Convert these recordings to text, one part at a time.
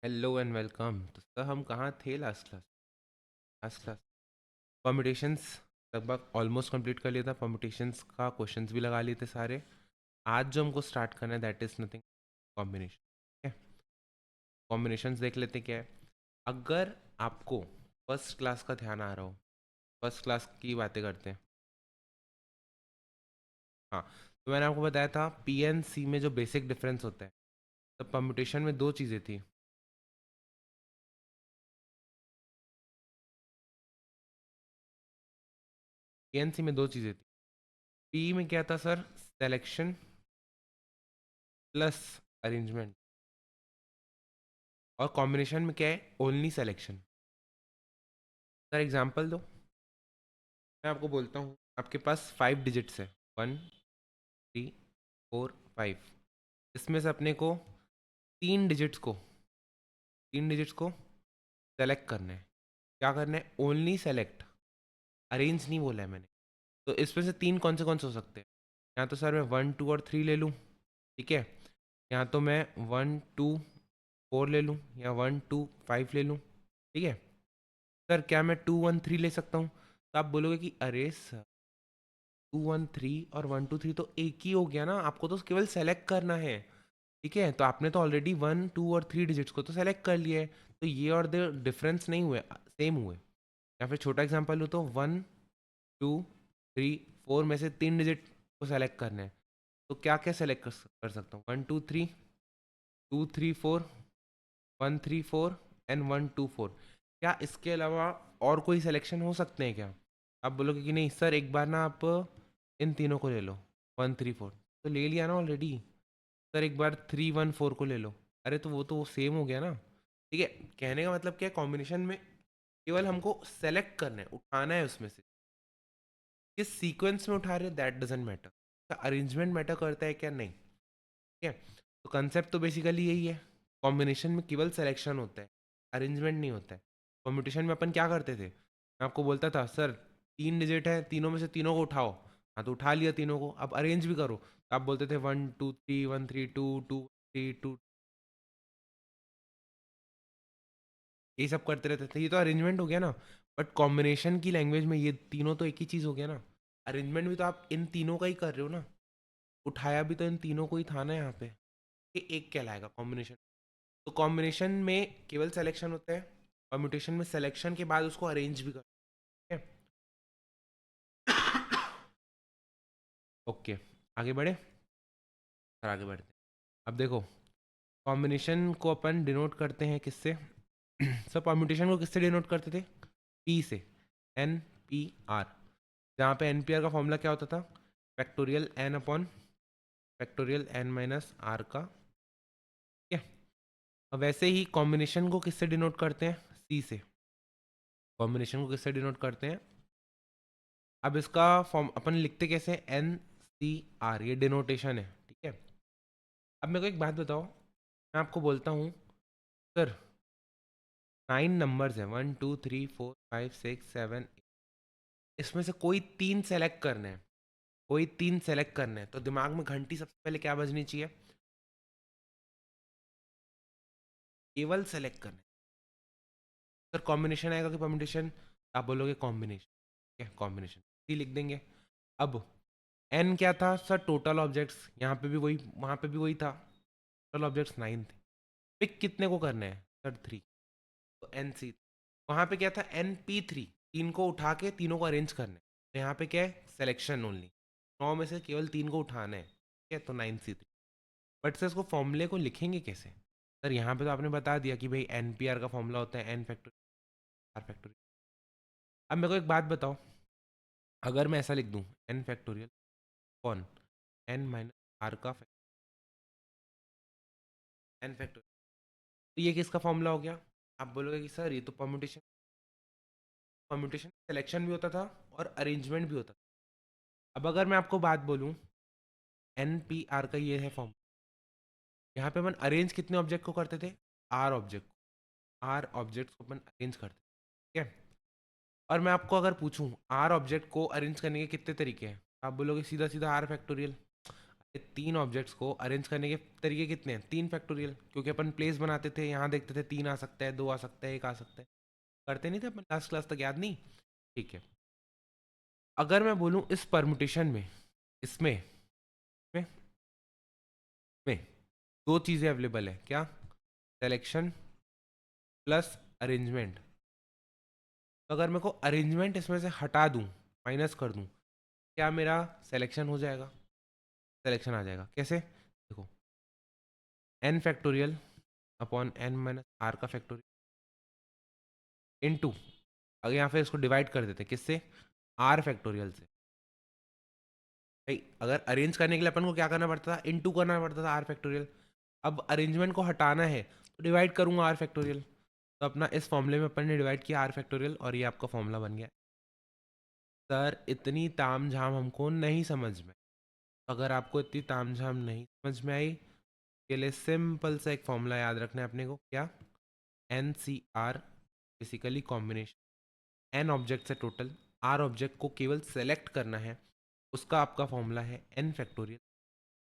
Hello and welcome. तो sir हम कहाँ थे लास्ट क्लास परमिटेशंस लगभग ऑलमोस्ट कंप्लीट कर लिया था। परमिटेशंस का क्वेश्चंस भी लगा लिए थे सारे। आज जो हमको स्टार्ट करना है दैट इज़ नथिंग, कॉम्बिनेशन। ठीक है, कॉम्बिनेशंस देख लेते क्या है। अगर आपको फर्स्ट क्लास का ध्यान आ रहा हो, फर्स्ट क्लास की बातें करते हैं। हाँ, तो मैंने आपको बताया था पी एन सी में जो बेसिक डिफरेंस होता है, तो परम्यूटेशन में दो चीज़ें थी। पी एन सी में दो चीज़ें थी। पी में क्या था सर? Selection plus arrangement. और कॉम्बिनेशन में क्या है? Only selection. सर एग्जांपल दो। मैं आपको बोलता हूँ आपके पास 5 डिजिट्स है, 1 3 4 5। इसमें से अपने को तीन डिजिट्स को सेलेक्ट करना है। क्या करना है? ओनली सेलेक्ट, अरेंज नहीं बोला है मैंने। तो इसमें से तीन कौन से हो सकते हैं? या तो सर मैं 1 2 और 3 ले लूँ, ठीक है, या तो मैं 1 2 4 ले लूँ, या 1 2 5 ले लूँ, ठीक है। सर क्या मैं 2 1 3 ले सकता हूँ? तो आप बोलोगे कि अरे सर 2 1 3 और 1 2 3 तो एक ही हो गया ना, आपको तो केवल सेलेक्ट करना है। ठीक है, तो आपने तो ऑलरेडी 1 2 और 3 डिजिट्स को तो सेलेक्ट कर लिया है। तो ये और द डिफरेंस नहीं हुए, सेम हुए। या फिर छोटा एग्जांपल लूँ तो 1 2 3 4 में से 3 डिजिट को सेलेक्ट करना है। तो क्या क्या सेलेक्ट कर सकता हूँ? 1 2 3 2 3 4, 1 3 4 एंड 1 2 4। क्या इसके अलावा और कोई सिलेक्शन हो सकते हैं क्या? आप बोलोगे कि नहीं सर, एक बार ना आप इन तीनों को ले लो, 1 3 4। तो ले लिया ना ऑलरेडी। सर एक बार 3 1 4 को ले लो। अरे तो वो सेम हो गया ना। ठीक है, कहने का मतलब क्या है, कॉम्बिनेशन में केवल हमको सेलेक्ट करना है, उठाना है उसमें से। किस सीक्वेंस में उठा रहे हैं that doesn't matter. Arrangement matter करता है क्या? नहीं। ठीक है, तो कंसेप्ट तो बेसिकली यही है। कॉम्बिनेशन में केवल सिलेक्शन होता है, अरेंजमेंट नहीं होता है। कॉम्पिटिशन में अपन क्या करते थे? मैं आपको बोलता था सर 3 डिजिट है, तीनों में से तीनों को उठाओ। हाँ, तो उठा लिया तीनों को, अब अरेंज भी करो। तो आप बोलते थे 1 2 3 1 3 2 2 3 ये सब करते रहते थे। ये तो अरेंजमेंट हो गया ना। बट कॉम्बिनेशन की लैंग्वेज में ये तीनों तो एक ही चीज़ हो गया ना। अरेंजमेंट भी तो आप इन तीनों का ही कर रहे हो ना। उठाया भी तो इन तीनों को ही था ना यहाँ पे। ये एक कहलाएगा कॉम्बिनेशन। तो कॉम्बिनेशन में केवल सिलेक्शन होता है, परम्यूटेशन में सिलेक्शन के बाद उसको अरेंज भी करते हैं। ओके, आगे बढ़े। सर आगे बढ़ते हैं। अब देखो, कॉम्बिनेशन को अपन डिनोट करते हैं किससे? सर परम्यूटेशन को किससे डिनोट करते थे? पी से, एन पी आर। जहाँ पे एन पी आर का फॉर्मूला क्या होता था? Factorial n upon factorial n minus r का। ठीक है, अब वैसे ही कॉम्बिनेशन को किससे डिनोट करते हैं? सी से। कॉम्बिनेशन को किससे डिनोट करते हैं? अब इसका फॉर्म अपन लिखते कैसे? एन सी आर, ये डिनोटेशन है। ठीक है, अब मेरे को एक बात बताओ। मैं आपको बोलता हूँ सर 9 नंबर्स हैं, 1 2 3 4 5 6 7। इसमें से कोई तीन सेलेक्ट करने हैं, कोई तीन सेलेक्ट करने हैं। तो दिमाग में घंटी सबसे पहले क्या बजनी चाहिए? केवल सेलेक्ट करने। सर कॉम्बिनेशन आएगा कि परम्यूटेशन? आप बोलोगे कॉम्बिनेशन। ठीक है, कॉम्बिनेशन सी लिख देंगे। अब एन क्या था सर? Total objects. यहाँ पे भी वही, वहाँ पे भी वही था। टोटल ऑब्जेक्ट्स 9 थे। पिक कितने को करने हैं सर? 3। तो एन सी। वहाँ पे क्या था? N p 3। तीन को उठा के तीनों को अरेंज करना है। तो यहाँ पे क्या है? Selection only. 9 में से केवल 3 को उठाना है। ठीक है, तो 9 C 3। बट सर इसको फॉर्मूले को लिखेंगे कैसे? सर यहाँ पे तो आपने बता दिया कि भाई एन पी आर का फॉर्मूला होता है एन फैक्टोरियल आर फैक्टोरियल। अब मेरे को एक बात बताओ, अगर मैं ऐसा लिख दूँ एन फैक्टोरियल कौन एन माइनस आर का एन फैक्टोरियल, तो ये किसका फॉर्मूला हो गया? आप बोलोगे कि सर ये तो परम्यूटेशन, परम्यूटेशन सिलेक्शन भी होता था और अरेंजमेंट भी होता था। अब अगर मैं आपको बात बोलूँ, एन पी आर का ये है फॉर्म। यहाँ पे अपन अरेंज कितने ऑब्जेक्ट को करते थे? आर ऑब्जेक्ट को। आर ऑब्जेक्ट को अपन अरेंज करते थे। ठीक है, और मैं आपको अगर पूछूं आर ऑब्जेक्ट को अरेंज करने के कितने तरीके हैं, आप बोलोगे सीधा सीधा आर फैक्टोरियल। ये 3 ऑब्जेक्ट्स को अरेंज करने के तरीके कितने हैं? 3 फैक्टोरियल, क्योंकि अपन प्लेस बनाते थे, यहाँ देखते थे 3 आ सकता है, 2 आ सकता है, 1 आ सकता है, करते नहीं थे अपन लास्ट क्लास तक, याद नहीं? ठीक है। अगर मैं बोलूँ इस परमुटेशन में, इसमें में, में 2 चीज़ें अवेलेबल है, क्या? Selection plus arrangement. तो अगर मेरे को अरेंजमेंट इसमें से हटा दूँ, माइनस कर दूँ, क्या मेरा सिलेक्शन हो जाएगा? सिलेक्शन आ जाएगा। कैसे? देखो, n factorial upon n minus r का फैक्टोरियल इनटू, अगर यहाँ पे इसको डिवाइड कर देते किससे? r फैक्टोरियल से। भाई अगर अरेंज करने के लिए अपन को क्या करना पड़ता था? इनटू करना पड़ता था r फैक्टोरियल। अब अरेंजमेंट को हटाना है तो डिवाइड करूंगा r फैक्टोरियल। तो अपना इस फॉर्मूले में अपन ने डिवाइड किया r फैक्टोरियल, और ये आपका फॉर्मूला बन गया। सर इतनी ताम झाम हमको नहीं समझ में। अगर आपको इतनी ताम झाम नहीं समझ में आई, के लिए सिंपल सा एक फॉर्मूला याद रखना है अपने को, क्या? एन सी r, basically combination n object से टोटल आर ऑब्जेक्ट को केवल सेलेक्ट करना है, उसका आपका फॉर्मूला है n factorial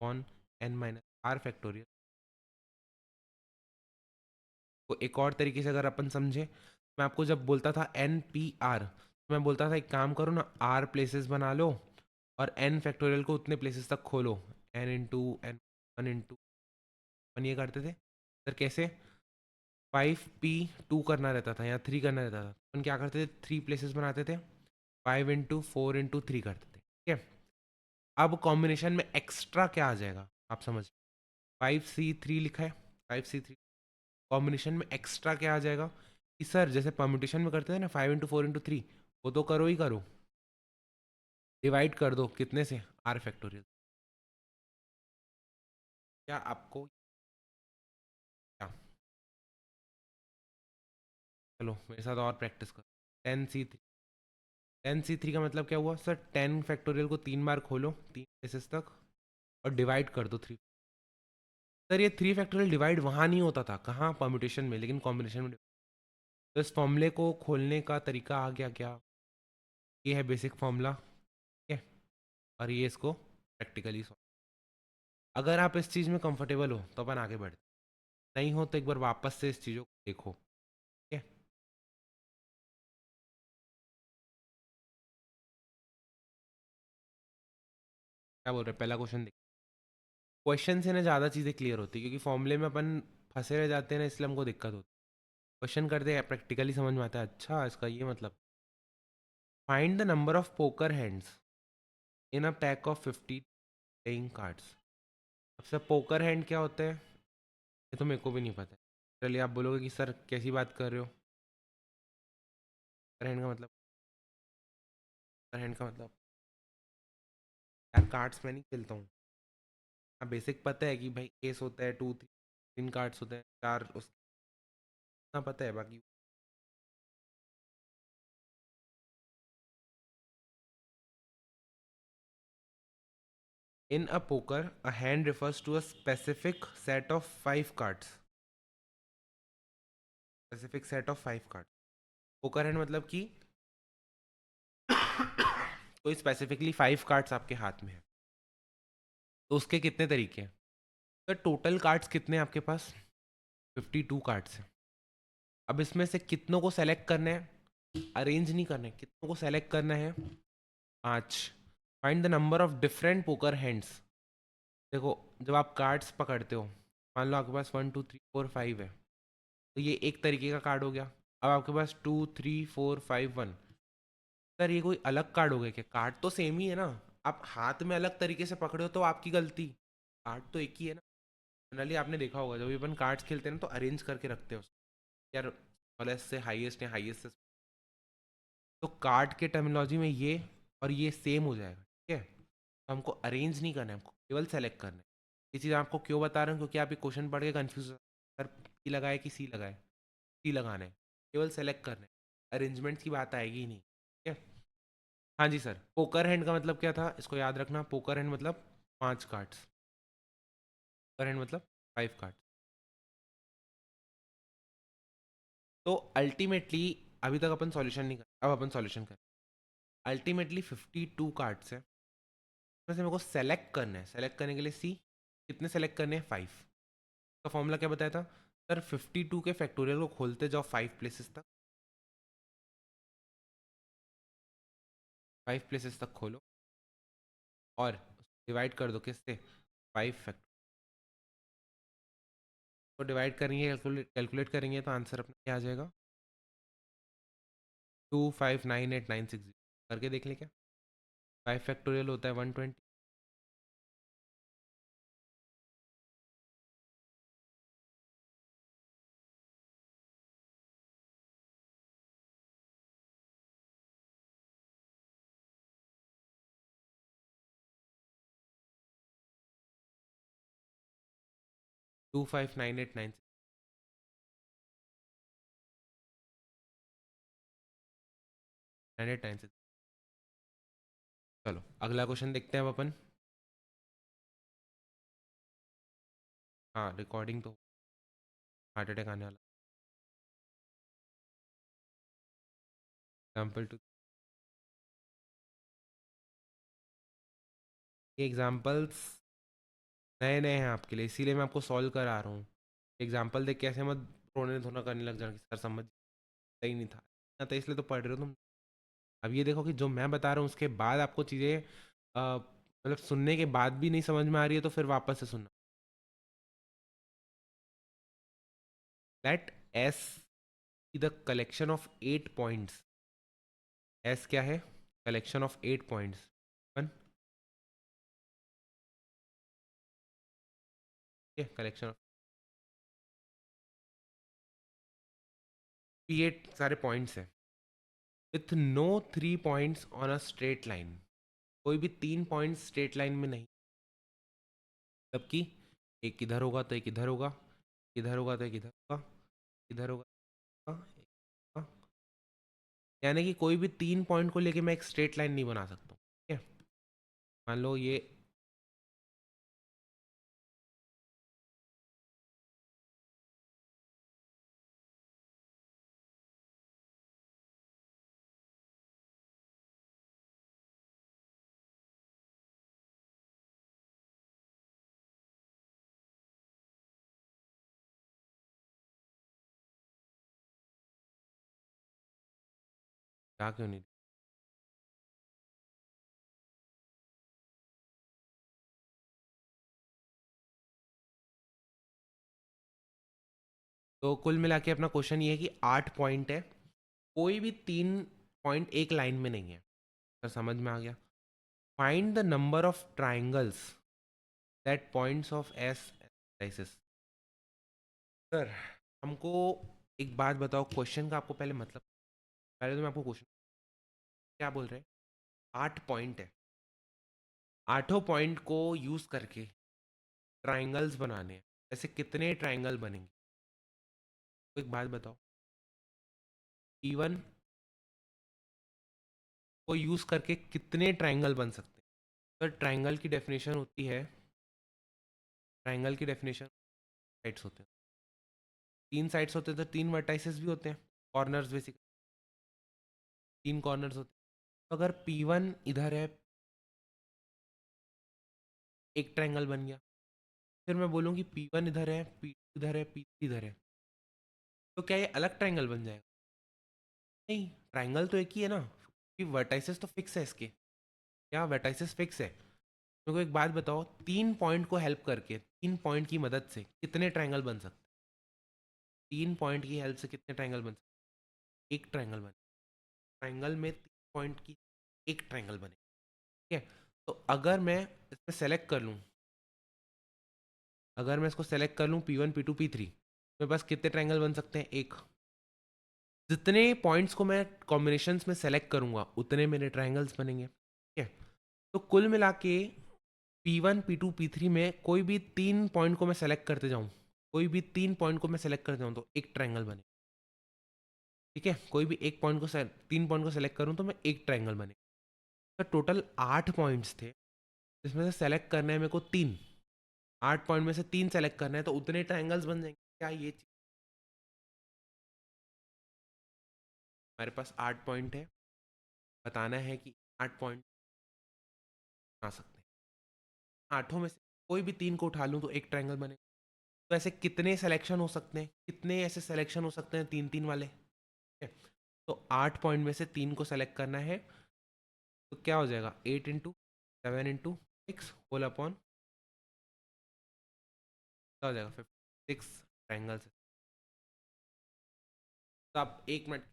on n minus r factorial. को एक और तरीके से अगर अपन समझे, मैं आपको जब बोलता था एन पी आर, तो मैं बोलता था एक काम करो ना, आर प्लेसेस बना लो और एन फैक्टोरियल को उतने प्लेसेस तक खोलो, n into n, one into one, ये करते थे। सर कैसे? 5p2 करना रहता था या 3 करना रहता था, अपन क्या करते थे? 3 प्लेसेस बनाते थे, 5 इंटू 4 इंटू 3 करते थे, ठीक है? अब कॉम्बिनेशन में एक्स्ट्रा क्या आ जाएगा आप समझ? 5c3 लिखा है, 5c3। कॉम्बिनेशन में एक्स्ट्रा क्या आ जाएगा कि सर जैसे परम्यूटेशन में करते थे ना, 5 इंटू 4 इंटू 3, वो तो करो ही करो, डिवाइड कर दो कितने से? R factorial. क्या आपको, क्या? चलो मेरे साथ और प्रैक्टिस करो। 10c3, 10c3 का मतलब क्या हुआ सर? 10 फैक्टोरियल को 3 बार खोलो, 3 प्लेसेस तक, और डिवाइड कर दो 3। सर ये 3 फैक्टोरियल डिवाइड वहाँ नहीं होता था, कहाँ? परम्यूटेशन में, लेकिन कॉम्बिनेशन में। तो इस फॉर्मूले को खोलने का तरीका आ गया क्या? ये है बेसिक फॉर्मूला, ठीक है? और ये इसको प्रैक्टिकली सॉल्व। अगर आप इस चीज़ में कंफर्टेबल हो तो अपन आगे बढ़ते, नहीं हो तो एक बार वापस से इस चीज़ों को देखो, ठीक है? क्या बोल रहे हैं? पहला क्वेश्चन देख। क्वेश्चन से ना ज़्यादा चीज़ें क्लियर होती है, क्योंकि फॉर्मूले में अपन फंसे रह जाते हैं ना, इसलिए हमको दिक्कत होती है। क्वेश्चन करते हैं प्रैक्टिकली समझ में आता है, अच्छा इसका ये मतलब। Find the number of poker hands in a pack of 50 playing cards. सबसे पोकर हैंड क्या होता है ये तो मेरे को भी नहीं पता है। चलिए आप बोलोगे कि सर कैसी बात कर रहे हो, पोकर हैंड का मतलब, पोकर हैंड का मतलब, यार कार्ड्स मैं नहीं खेलता हूँ। हाँ बेसिक पता है कि भाई एस होता है, टू, तीन कार्ड्स होते हैं, चार, उसका पता है, बाकी। In a poker a hand refers to a specific set of 5 cards, specific set of 5 card. Poker hand मतलब कि कोई स्पेसिफिकली 5 कार्ड्स आपके हाथ में है, तो उसके कितने तरीके हैं? तो टोटल कार्ड्स कितने हैं आपके पास? 52 कार्ड्स हैं। अब इसमें से कितनों को सेलेक्ट करना है? अरेंज नहीं करना है, कितनों को सेलेक्ट करना है? 5। Find the number of different poker hands. देखो, जब आप कार्ड्स पकड़ते हो, मान लो आपके पास 1 2 3 4 5 है, तो ये एक तरीके का कार्ड हो गया। अब आपके पास 2 3 4 5 1, सर ये कोई अलग कार्ड हो गया क्या? कार्ड तो सेम ही है ना, आप हाथ में अलग तरीके से पकड़े हो तो आपकी गलती, कार्ड तो एक ही है ना। जनरली आपने देखा होगा जब भी अपन कार्ड्स खेलते हैं ना, तो अरेंज करके रखते हैं उसको, यार स्मॉलेस्ट से हाईएस्ट या हाईएस्ट से, तो कार्ड के टर्मिनोलॉजी में ये और ये सेम हो जाएगा, ठीक है? तो हमको अरेंज नहीं करना है, हमको केवल सेलेक्ट करना है। ये चीज़ आपको क्यों बता रहा हूँ? क्योंकि आप ये क्वेश्चन पढ़ के कन्फ्यूज, सर पी लगाए कि सी लगाए? सी लगाना है, केवल सेलेक्ट करना है, अरेंजमेंट की बात आएगी ही नहीं, ठीक है? हाँ जी सर, पोकर हैंड का मतलब क्या था, इसको याद रखना। पोकर हैंड मतलब 5 कार्ड्स, पोकर हैंड मतलब 5 कार्ड। तो अल्टीमेटली अभी तक अपन सॉल्यूशन नहीं कर, अब अपन सॉल्यूशन करें। अल्टीमेटली 52 कार्ड्स है, वैसे मेरे को सेलेक्ट करना है, सेलेक्ट करने के लिए सी, कितने सेलेक्ट करने हैं 5 का फॉर्मूला क्या बताया था सर, 52 के फैक्टोरियल को खोलते जाओ 5 प्लेसेस तक, 5 प्लेसेस तक खोलो और डिवाइड कर दो किससे, 5 फैक्टर को डिवाइड करेंगे, कैलकुलेट करेंगे तो आंसर अपना क्या आ जाएगा, 2598960 करके देख ले क्या, 5 फैक्टोरियल होता है 120, 2598996, 9896। चलो अगला क्वेश्चन देखते हैं अब अपन। हाँ रिकॉर्डिंग तो, हार्ट अटैक आने वाला, एग्जाम्पल टू, ये एग्जाम्पल्स नए नए हैं आपके लिए, इसीलिए मैं आपको सॉल्व करा रहा हूँ। एग्जाम्पल देख के ऐसे मत रोने धोना करने लग जाना कि सर समझ सही नहीं था ना, तो इसलिए तो पढ़ रहे हो तुम। अब ये देखो कि जो मैं बता रहा हूँ उसके बाद आपको चीज़ें मतलब सुनने के बाद भी नहीं समझ में आ रही है तो फिर वापस से सुनना। Let S be the collection of 8 points, S क्या है, collection of 8 points, one, collection of p 8 सारे पॉइंट्स हैं, with no 3 points on a straight line, कोई भी 3 पॉइंट्स स्ट्रेट लाइन में नहीं, जबकि एक इधर होगा तो एक इधर होगा, इधर होगा तो एक इधर होगा, इधर होगा, एक होगा। यानी कि कोई भी 3 पॉइंट को लेके मैं एक स्ट्रेट लाइन नहीं बना सकता हूँ, ठीक है। मान लो ये, क्या क्यों नहीं, तो कुल मिला के अपना क्वेश्चन ये है कि 8 पॉइंट है, कोई भी 3 पॉइंट एक लाइन में नहीं है, तो समझ में आ गया। Find the number of triangles that points of S analysis. Sir हमको एक बात बताओ, क्वेश्चन का आपको पहले मतलब, पहले तो मैं आपको क्वेश्चन क्या बोल रहे हैं, 8 पॉइंट है, 8 पॉइंट को यूज करके ट्राइंगल्स बनाने हैं, ऐसे कितने ट्राइंगल बनेंगे, तो एक बात बताओ, P1 को यूज करके कितने ट्राइंगल बन सकते हैं। तो ट्राइंगल की डेफिनेशन होती है, ट्राइंगल की डेफिनेशन साइड्स होते हैं, 3 साइड्स होते हैं तो 3 वर्टाइसेस भी होते हैं, कॉर्नर्स बेसिक, 3 कॉर्नर्स होते हैं। तो अगर P1 इधर है, एक ट्राइंगल बन गया, फिर मैं बोलूँ कि P1 इधर है, P2 इधर है, P3 इधर है, तो क्या ये अलग ट्राइंगल बन जाएगा, नहीं, ट्राइंगल तो एक ही है ना, कि वर्टाइसेस तो फिक्स है इसके, क्या वर्टाइसेस फिक्स है। मेरे को एक बात बताओ, 3 पॉइंट को हेल्प करके, 3 पॉइंट की मदद से कितने ट्राइंगल बन सकते हैं, 3 पॉइंट की हेल्प से कितने ट्राइंगल बन सकते हैं, एक ट्राइंगल बने, ट्राइंगल में 3 पॉइंट की एक ट्राइंगल बने, ठीक है। तो अगर मैं इसमें सेलेक्ट कर लूँ, अगर मैं इसको सेलेक्ट कर लूँ P1 P2 P3, मेरे पास कितने ट्राइंगल बन सकते हैं, एक, जितने पॉइंट्स को मैं कॉम्बिनेशंस में सेलेक्ट करूंगा उतने मेरे ट्राइंगल्स बनेंगे, ठीक है। तो कुल मिला के P1 P2 P3 में कोई भी 3 पॉइंट को मैं सेलेक्ट करते जाऊं, कोई भी 3 पॉइंट को मैं सेलेक्ट करते जाऊं तो एक ट्राइंगल बने, ठीक है। कोई भी एक पॉइंट को 3 पॉइंट को सेलेक्ट करूं तो मैं एक ट्राइंगल बने। तो टोटल 8 पॉइंट्स थे, जिसमें से सेलेक्ट करना है मेरे को 3, 8 पॉइंट में से 3 सेलेक्ट करना है तो उतने ट्राइंगल्स बन जाएंगे, क्या ये चीज, हमारे पास 8 पॉइंट है, बताना है कि 8 पॉइंट आ सकते हैं। आठों में से कोई भी 3 को उठा लूँ तो एक ट्रायंगल बनेगा। तो ऐसे कितने सिलेक्शन हो सकते हैं, कितने ऐसे सिलेक्शन हो सकते हैं 3-3 वाले, ठीक है? तो 8 पॉइंट में से 3 को सेलेक्ट करना है, तो क्या हो जाएगा 8 इंटू 7 इंटू 6 होल अपॉन, क्या हो जाएगा 56 ट्रायंगल्स। तो आप 1 मिनट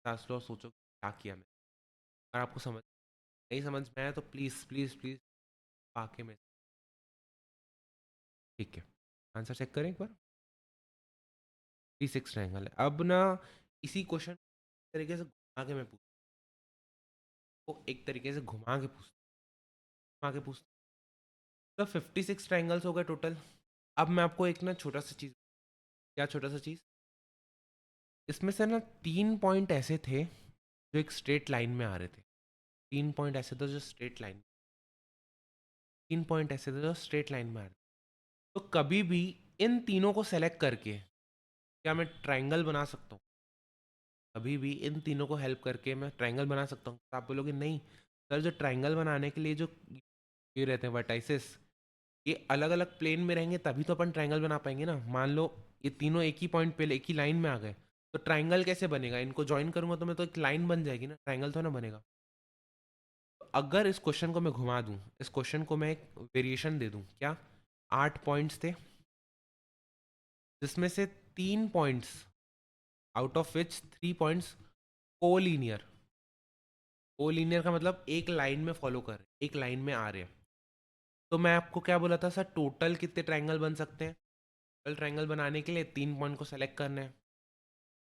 सांस लो, सोचो क्या किया मैं। अगर आपको समझ नहीं समझ में आया तो प्लीज़ प्लीज़ प्लीज़ आके में, ठीक है, आंसर चेक करें एक बार। 36 ट्रायंगल है। अब ना इसी क्वेश्चन तरीके से घुमा के मैं पूछ, को एक तरीके से घुमा के पूछता, तो 56 ट्रायंगल्स हो गए टोटल। अब मैं आपको एक ना छोटा सा चीज़, क्या छोटा सा चीज़, इसमें से ना 3 पॉइंट ऐसे थे जो एक स्ट्रेट लाइन में आ रहे थे। 3 पॉइंट ऐसे थे जो स्ट्रेट लाइन, 3 पॉइंट ऐसे थे जो स्ट्रेट लाइन में आ रहे थे। तो कभी भी इन तीनों को सेलेक्ट करके क्या मैं ट्रायंगल बना सकता हूँ? कभी भी इन तीनों को हेल्प करके मैं ट्रायंगल बना सकता हूँ? तो आप बोलोगे नहीं सर, जो ट्रायंगल बनाने के लिए जो ये रहते हैं वर्टाइसेस, ये अलग अलग प्लेन में रहेंगे तभी तो अपन ट्रायंगल बना पाएंगे ना। मान लो ये तीनों एक ही पॉइंट पे एक ही लाइन में आ गए, तो ट्रायंगल कैसे बनेगा? इनको ज्वाइन करूंगा तो मैं तो एक लाइन बन जाएगी ना, ट्रायंगल तो ना बनेगा। तो अगर इस क्वेश्चन को मैं घुमा दूं, इस क्वेश्चन को मैं एक वेरिएशन दे दूं, क्या 8 पॉइंट्स थे जिसमें से 3 points, out of which 3 points collinear, collinear का मतलब एक लाइन में फॉलो कर रहे, एक लाइन में आ रहे हैं। तो मैं आपको क्या बोला था सर, टोटल कितने ट्रायंगल बन सकते हैं? टोटल ट्रायंगल बनाने के लिए 3 पॉइंट को सेलेक्ट करना है।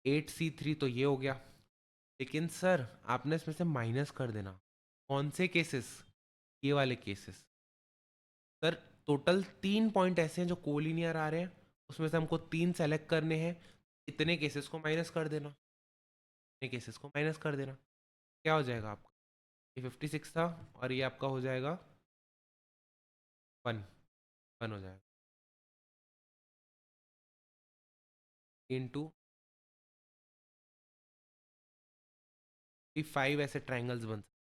8C3 तो ये हो गया, लेकिन सर आपने इसमें से माइनस कर देना। कौन से केसेस? ये वाले केसेस। सर टोटल 3 पॉइंट ऐसे हैं जो कोलिनियर आ रहे हैं, उसमें से हमको 3 सेलेक्ट करने हैं, इतने केसेस को माइनस कर देना, इतने केसेस को माइनस कर देना। क्या हो जाएगा आपका? ये 56 था और ये आपका हो जाएगा 1 हो जाएगा इंटू 5 ऐसे ट्राइंगल्स बन सकते हैं,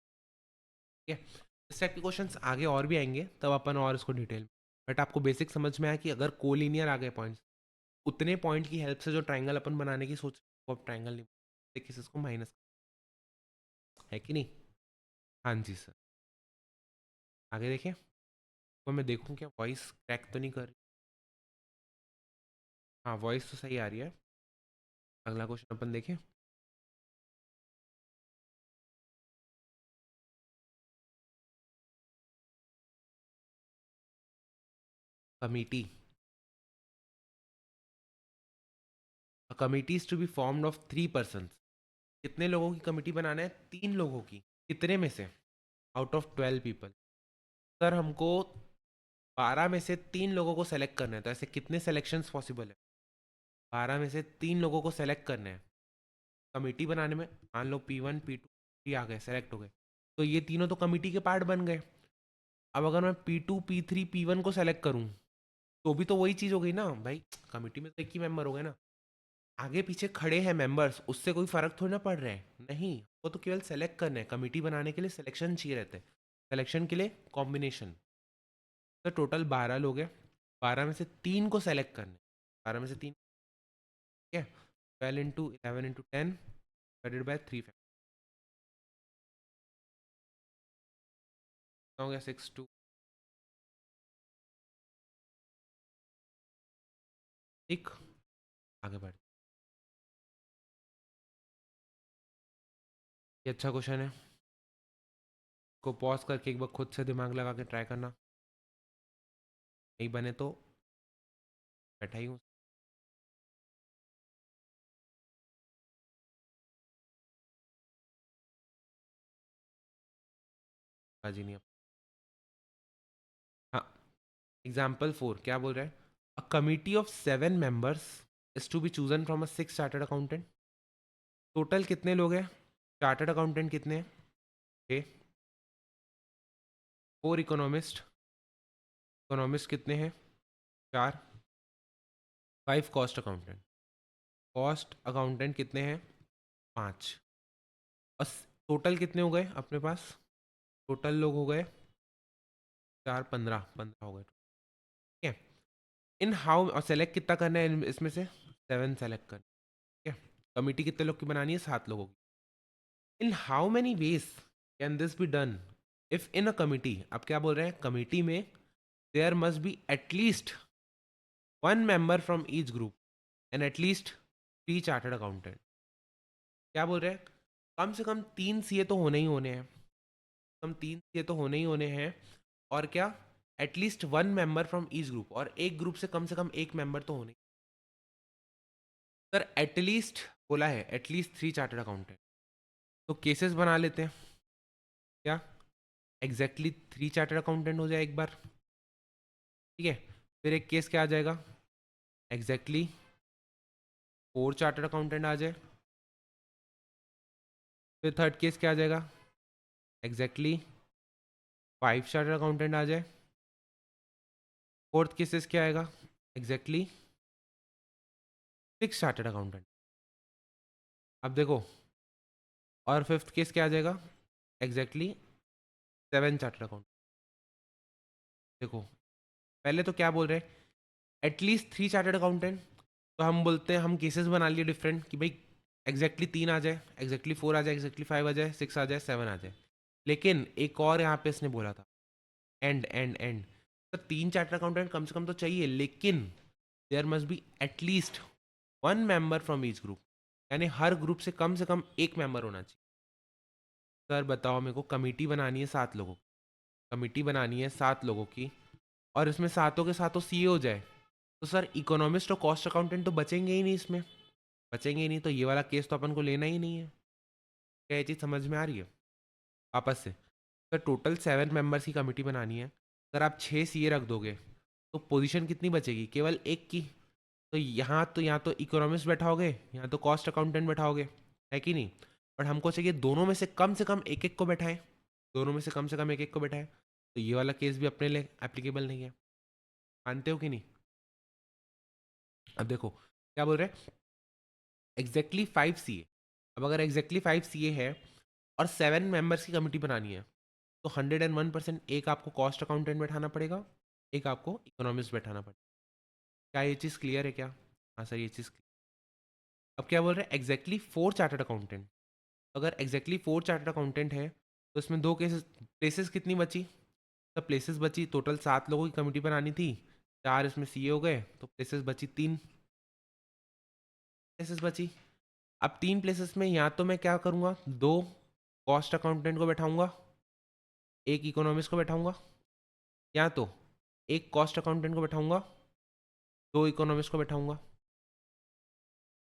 ठीक है? इस टाइप के क्वेश्चंस आगे और भी आएंगे, तब अपन और इसको डिटेल, बट आपको बेसिक समझ में आया कि अगर कोलिनियर आ गए पॉइंट्स, उतने पॉइंट की हेल्प से जो ट्राइंगल अपन बनाने की सोच, वो अब ट्राइंगल नहीं, केसेस को माइनस, है कि नहीं? हाँ जी सर, आगे देखें। तो मैं देखूं क्या वॉइस क्रैक तो नहीं कर रही? हाँ वॉइस तो सही आ रही है। अगला क्वेश्चन अपन देखें। Committee, a committee is to be formed of 3 person. कितने लोगों की कमिटी बनाना है? 3 लोगों की। कितने में से? Out of 12 people. सर हमको 12 में से 3 लोगों को सेलेक्ट करना है, तो ऐसे कितने सिलेक्शंस पॉसिबल है? 12 में से 3 लोगों को सेलेक्ट करना है कमिटी बनाने में। मान लो P1 P2 P आ गए, सेलेक्ट हो गए, तो ये तीनों तो कमिटी के पार्ट बन गए। अब अगर मैं P2 P3 P1 को सेलेक्ट करूं, तो भी तो वही चीज़ हो गई ना भाई, कमिटी में तो एक ही मेंबर हो गए ना। आगे पीछे खड़े हैं मेंबर्स, उससे कोई फर्क थोड़ी ना पड़ रहा है, नहीं, वो तो केवल सेलेक्ट करना है। कमिटी बनाने के लिए सिलेक्शन चाहिए रहते हैं, सिलेक्शन के लिए कॉम्बिनेशन। तो टोटल 12 लोग हैं, 12 में से 3 को सेलेक्ट करना है, 12 में से 3, ठीक है? 12 इंटू 11 इंटू 10 डिवाइडेड बाय 3 हो गया 6 2। ठीक, आगे बढ़, ये अच्छा क्वेश्चन है, को पॉज करके एक बार खुद से दिमाग लगा के ट्राई करना, नहीं बने तो बैठा ही हूँ। बाजी नहीं अब। हाँ, एग्जाम्पल 4 क्या बोल रहा है? A committee of 7 members is to be chosen from a 6 chartered accountant. Total कितने लोग हैं? चार्टर्ड अकाउंटेंट कितने हैं? 4 इकोनॉमिस्ट, इकोनॉमिस्ट कितने हैं? 4। 5 कॉस्ट अकाउंटेंट, कॉस्ट अकाउंटेंट कितने हैं? 5। और टोटल कितने हो गए अपने पास? टोटल लोग हो गए 4 15 15 हो गए, ठीक है। इन हाउ, और सेलेक्ट कितना करना है इसमें से, 7 सेलेक्ट करना है, ठीक है। कमिटी कितने लोग की बनानी है, 7 लोगों की। In how many ways can this be done if in a committee, अब क्या बोल रहे हैं, कमिटी में there must be at least 1 member from each group and at least 3 chartered accountant. क्या बोल रहे हैं, कम से कम 3 CA तो होने ही होने हैं, कम 3 CA तो होने ही होने हैं। और क्या, at least 1 member from each group, और एक ग्रुप से कम एक मेंबर तो होने। सर एटलीस्ट बोला है, एटलीस्ट 3 चार्टर्ड अकाउंटेंट, तो केसेस बना लेते हैं। क्या, एग्जैक्टली 3 चार्टर्ड अकाउंटेंट हो जाए एक बार, ठीक है। फिर एक केस क्या आ जाएगा, एग्जैक्टली 4 चार्टर्ड अकाउंटेंट आ जाए। फिर थर्ड केस क्या आ जाएगा, एग्जैक्टली 5 चार्टर्ड अकाउंटेंट आ जाए। फोर्थ केसेस क्या आएगा, एग्जैक्टली 6 चार्टर्ड अकाउंटेंट। अब देखो, और फिफ्थ केस क्या आ जाएगा, एग्जैक्टली 7 चार्टर्ड अकाउंट। देखो, पहले तो क्या बोल रहे हैं, एटलीस्ट 3 चार्टर्ड अकाउंटेंट, तो हम बोलते हैं, हम केसेस बना लिए डिफरेंट कि भाई एग्जैक्टली 3 आ जाए, एग्जैक्टली 4 आ जाए, एग्जैक्टली 5 आ जाए, 6 आ जाए, 7 आ जाए। लेकिन एक और यहाँ पे इसने बोला था, एंड तो 3 चार्टर्ड अकाउंटेंट कम से कम तो चाहिए, लेकिन there must be at least 1 member from each group, यानी हर ग्रुप से कम एक मेंबर होना चाहिए। सर बताओ मेरे को, कमिटी बनानी है 7 लोगों की, कमिटी बनानी है 7 लोगों की, और इसमें सातों के सातों सीए हो जाए, तो सर इकोनॉमिस्ट और कॉस्ट अकाउंटेंट तो बचेंगे ही नहीं इसमें, बचेंगे ही नहीं, तो ये वाला केस तो अपन को लेना ही नहीं है। क्या ये चीज़ समझ में आ रही है वापस से। सर टोटल 7 मेंबर्स की कमेटी बनानी है, अगर आप 6 CA रख दोगे तो पोजीशन कितनी बचेगी, केवल एक की। तो यहाँ तो इकोनॉमिस्ट बैठाओगे, यहाँ तो कॉस्ट अकाउंटेंट बैठाओगे, है कि नहीं। बट हमको चाहिए दोनों में से कम एक एक को बैठाएं, दोनों में से कम एक एक को बैठाएं, तो ये वाला केस भी अपने लिए एप्लीकेबल नहीं है। मानते हो कि नहीं। अब देखो क्या बोल रहे हैं, एग्जैक्टली 5 CA। अब अगर एग्जैक्टली 5 CA है और 7 मेंबर्स की कमेटी बनानी है, तो 101% एक आपको कॉस्ट अकाउंटेंट बैठाना पड़ेगा, एक आपको इकोनॉमिस्ट बैठाना पड़ेगा। क्या ये चीज़ क्लियर है क्या। हाँ सर, ये चीज़। अब क्या बोल रहे हैं, एग्जैक्टली 4 चार्टर्ड अकाउंटेंट, अगर एग्जैक्टली 4 चार्टर्ड अकाउंटेंट है तो इसमें दो केसेस, प्लेसेस कितनी बची, सब प्लेसेस बची, टोटल 7 लोगों की कमेटी बनानी थी, 4 इसमें सीए हो गए, तो प्लेसेस बची 3 प्लेसेस बची। अब 3 प्लेसेस में या तो मैं क्या करूँगा, 2 कॉस्ट अकाउंटेंट को बैठाऊंगा, एक इकोनॉमिस्ट को बैठाऊंगा, या तो एक कॉस्ट अकाउंटेंट को बैठाऊंगा, 2 इकोनॉमिस्ट को बैठाऊंगा।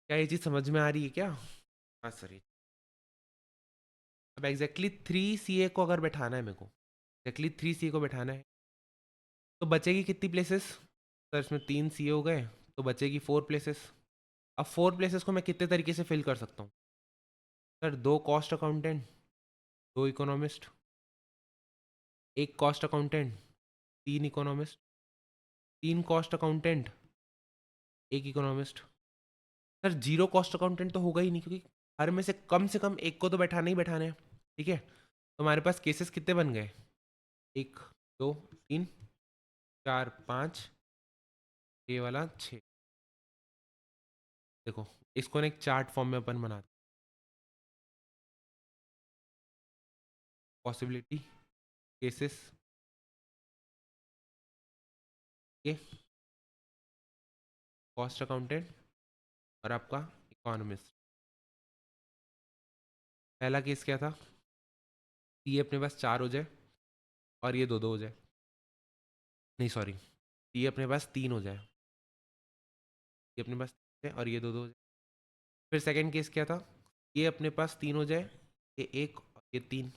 क्या ये चीज़ समझ में आ रही है क्या। हाँ सर। अब एग्जैक्टली 3 CA को अगर बैठाना है मेरे को, एग्जैक्टली 3 CA को बैठाना है, तो बचेगी कितनी प्लेसेस। सर इसमें 3 CA हो गए, तो बचेगी 4 प्लेसेस। अब 4 प्लेसेस को मैं कितने तरीके से फिल कर सकता हूँ। सर 2 कॉस्ट अकाउंटेंट, 2 इकोनॉमिस्ट, एक cost accountant, 3 economist, 3 cost accountant, एक इकोनॉमिस्ट। सर 0 कॉस्ट अकाउंटेंट तो होगा ही नहीं, क्योंकि हर में से कम एक को तो बैठाना ही बैठाना है, ठीक है। तो हमारे पास केसेस कितने बन गए, 1 2 3 4 5, ये वाला 6। देखो, इसको ना एक चार्ट फॉर्म में अपन बनाते, पॉसिबिलिटी, केसेस, ये कॉस्ट अकाउंटेंट और आपका इकोनॉमिस्ट। पहला केस क्या था, ये अपने पास 4 हो जाए और ये 2 2 हो जाए, नहीं सॉरी, ये अपने पास 3 हो जाए, ये अपने पास 3 है और ये 2 2 हो जाए। फिर सेकंड केस क्या था, ये अपने पास 3 हो जाए, ये 1 और ये 3,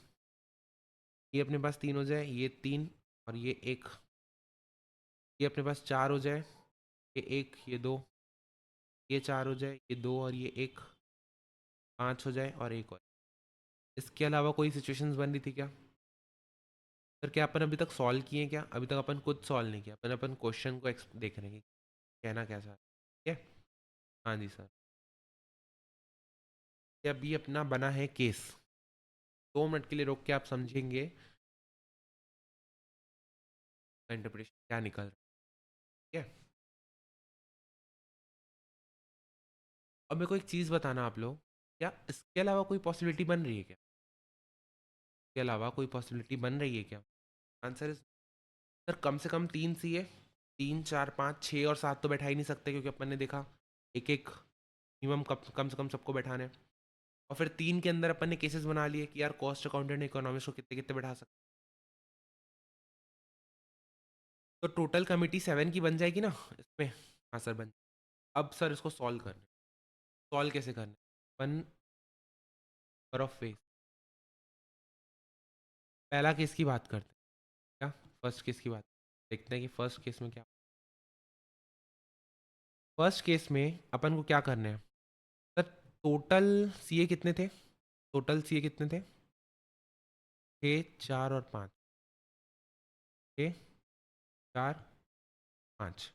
ये अपने पास 3 हो जाए, ये 3 और ये 1, ये अपने पास 4 हो जाए, ये 1 ये 2, ये 4 हो जाए, ये 2 और ये 1, 5 हो जाए और एक और। इसके अलावा कोई सिचुएशंस बन रही थी क्या। सर क्या अपन अभी तक सॉल्व किए हैं क्या, अभी तक अपन कुछ सॉल्व नहीं किया, अपन अपन क्वेश्चन को देख रहे हैं कि कहना क्या चाह रहे हैं, ठीक है। हाँ जी सर। ये अभी अपना बना है केस, 2 मिनट के लिए रोक के आप समझेंगे। इंटरप्रिटेशन क्या निकल रहा है, ठीक है। अब मेरे को एक चीज़ बताना आप लोग, क्या इसके अलावा कोई पॉसिबिलिटी बन रही है क्या? इसके अलावा कोई पॉसिबिलिटी बन रही है क्या? आंसर इज सर, कम से कम 3 सी है। 3 4 5 6 और 7 तो बैठा ही नहीं सकते, क्योंकि अपन ने देखा एक एक मिनिमम कम से कम सबको बैठाने हैं। और फिर 3 के अंदर अपन ने केसेस बना लिए कि यार कॉस्ट अकाउंटेंट इकोनॉमिक्स को कितने कितने बैठा सकते। तो टोटल कमिटी 7 की बन जाएगी ना इसमें। हाँ सर बन। अब सर इसको सॉल्व करना है। सॉल्व कैसे करना है? One number of ways. पहला केस की बात करते हैं क्या? फर्स्ट केस की बात देखते हैं कि फर्स्ट केस में क्या। फर्स्ट केस में अपन को क्या करना है सर? टोटल सीए कितने थे? टोटल सीए कितने थे? 6 4 और 5। 6 4 5।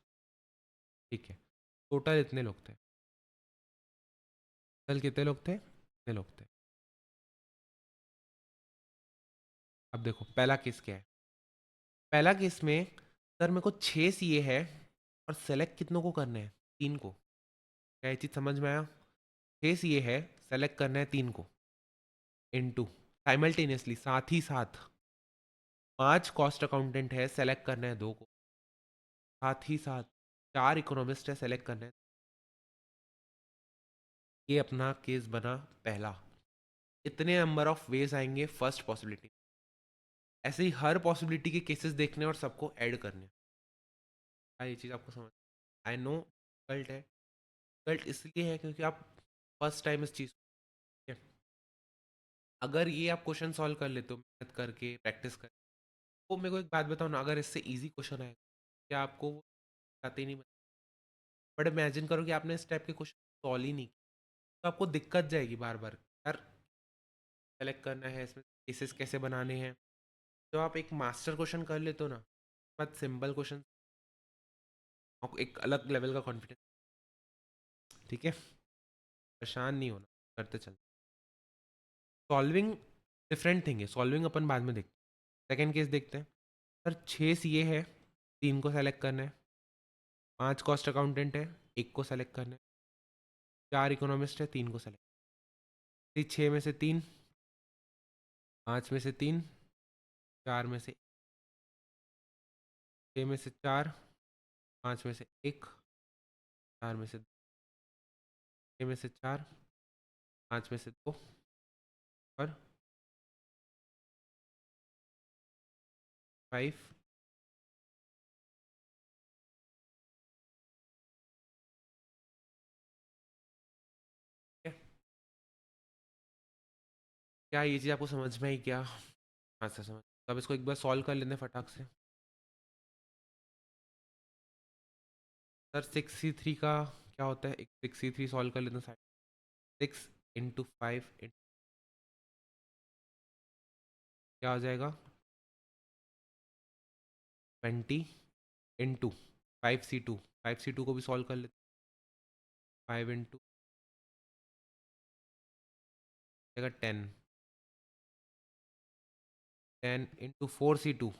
ठीक है। टोटल इतने लोग थे। टोटल कितने लोग थे? इतने लोग थे। अब देखो पहला केस क्या है। पहला केस में सर मेरे को 6 सीए है, और सेलेक्ट कितनों को करना है? 3 को। क्या ये चीज़ समझ में आया? 6 सीए है, सेलेक्ट करना है 3 को। इनटू साइमल्टेनियसली, साथ ही साथ 5 कॉस्ट अकाउंटेंट है, सेलेक्ट करना है 2 को। साथ ही साथ 4 इकोनॉमिस्ट है, सेलेक्ट करना है। ये अपना केस बना पहला। इतने नंबर ऑफ वेज आएंगे फर्स्ट पॉसिबिलिटी। ऐसे ही हर पॉसिबिलिटी के केसेस देखने और सबको ऐड करने। क्या ये चीज़ आपको समझ? आई नो डिफिकल्ट है। डिफिकल्ट इसलिए है क्योंकि आप फर्स्ट टाइम इस चीज़ को, अगर ये आप क्वेश्चन सॉल्व कर लेते हो मेहनत करके प्रैक्टिस कर, तो मेरे को एक बात बताओ ना, अगर इससे इजी क्वेश्चन आएगा क्या आपको वो आते ही नहीं? बट इमेजिन करो कि आपने इस टाइप के क्वेश्चन सॉल्व ही नहीं किए, तो आपको दिक्कत जाएगी बार बार यार। सेलेक्ट करना है, इसमें केसेस कैसे बनाने हैं। तो आप एक मास्टर क्वेश्चन कर लेते हो ना, बाद सिंपल क्वेश्चन, आपको एक अलग लेवल का कॉन्फिडेंस। ठीक है, परेशान नहीं होना, करते चल। सॉल्विंग डिफरेंट थिंग है, सॉल्विंग अपन बाद में देखते हैं। सेकेंड केस देखते हैं। सर 6 सीए है, 3 को सेलेक्ट करना है। 5 कॉस्ट अकाउंटेंट है, 1 को सेलेक्ट करना है। 4 इकोनॉमिस्ट है, 3 को सेलेक्ट। 6 में से 3, 5 में से 3, 4 में से, 6 में से 4, 5 में से 1, 4 में से 6 में से 4, 5 में से 2, और 5। क्या ये चीज़ आपको समझ में आई क्या? हाँ सर समझ। तो अब इसको एक बार सॉल्व कर लेते हैं फटाक से। सर 6C3 का क्या होता है? एक 6C3 सॉल्व कर लेते हैं साइड। 6 × 5 क्या हो जाएगा? 20 × 5C2। 5C2 को भी सॉल्व कर लेते हैं। 5 × 10। 10 × 4C2।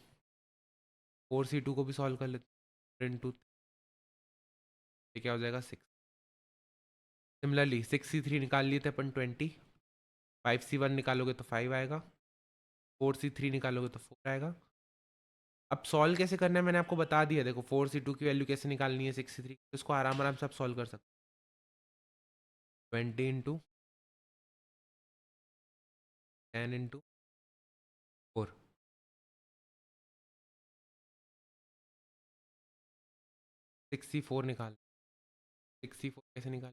4C2 को भी सॉल्व कर लेते हैं। इंटू ये क्या हो जाएगा? 6। सिमिलरली 6C3 निकाल लिए थे अपन 20। 5C1 निकालोगे तो 5 आएगा। 4C3 निकालोगे तो 4 आएगा। अब सॉल्व कैसे करना है मैंने आपको बता दिया। देखो 4C2 की वैल्यू कैसे निकालनी है 6C3, तो इसको आराम आराम से आप सॉल्व कर सकते हो। 20 × 10 × 4। 64 निकाल। 64 कैसे निकाल?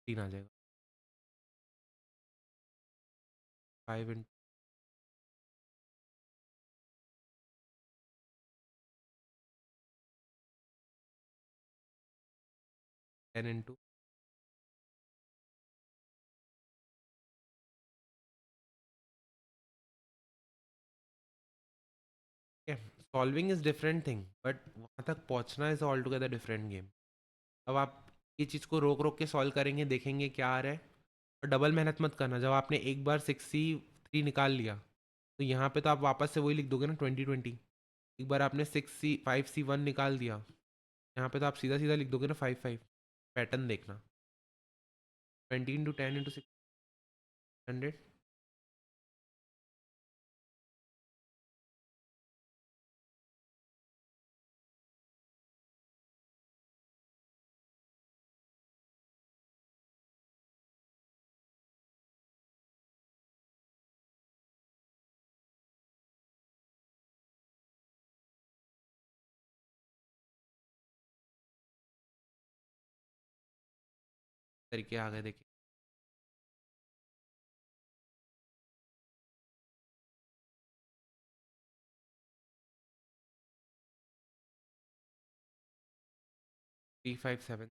तीन आ जाएगा। 5 × 10 × ठीक है। Solving is different thing, but वहाँ तक पहुँचना is all together different game. अब आप ये चीज़ को रोक रोक के सॉल्व करेंगे, देखेंगे क्या आ रहा है, और डबल मेहनत मत करना। जब आपने एक बार 6C3 निकाल लिया, तो यहाँ पे तो आप वापस से वही लिख दोगे ना, 2020। एक बार आपने 5C1 निकाल दिया, यहाँ पे तो आप सीधा सीधा लिख दोगे ना 5 5। पैटर्न देखना, 20 × 10 × 600। तरीके आ गए, देखिए। 3 5 7।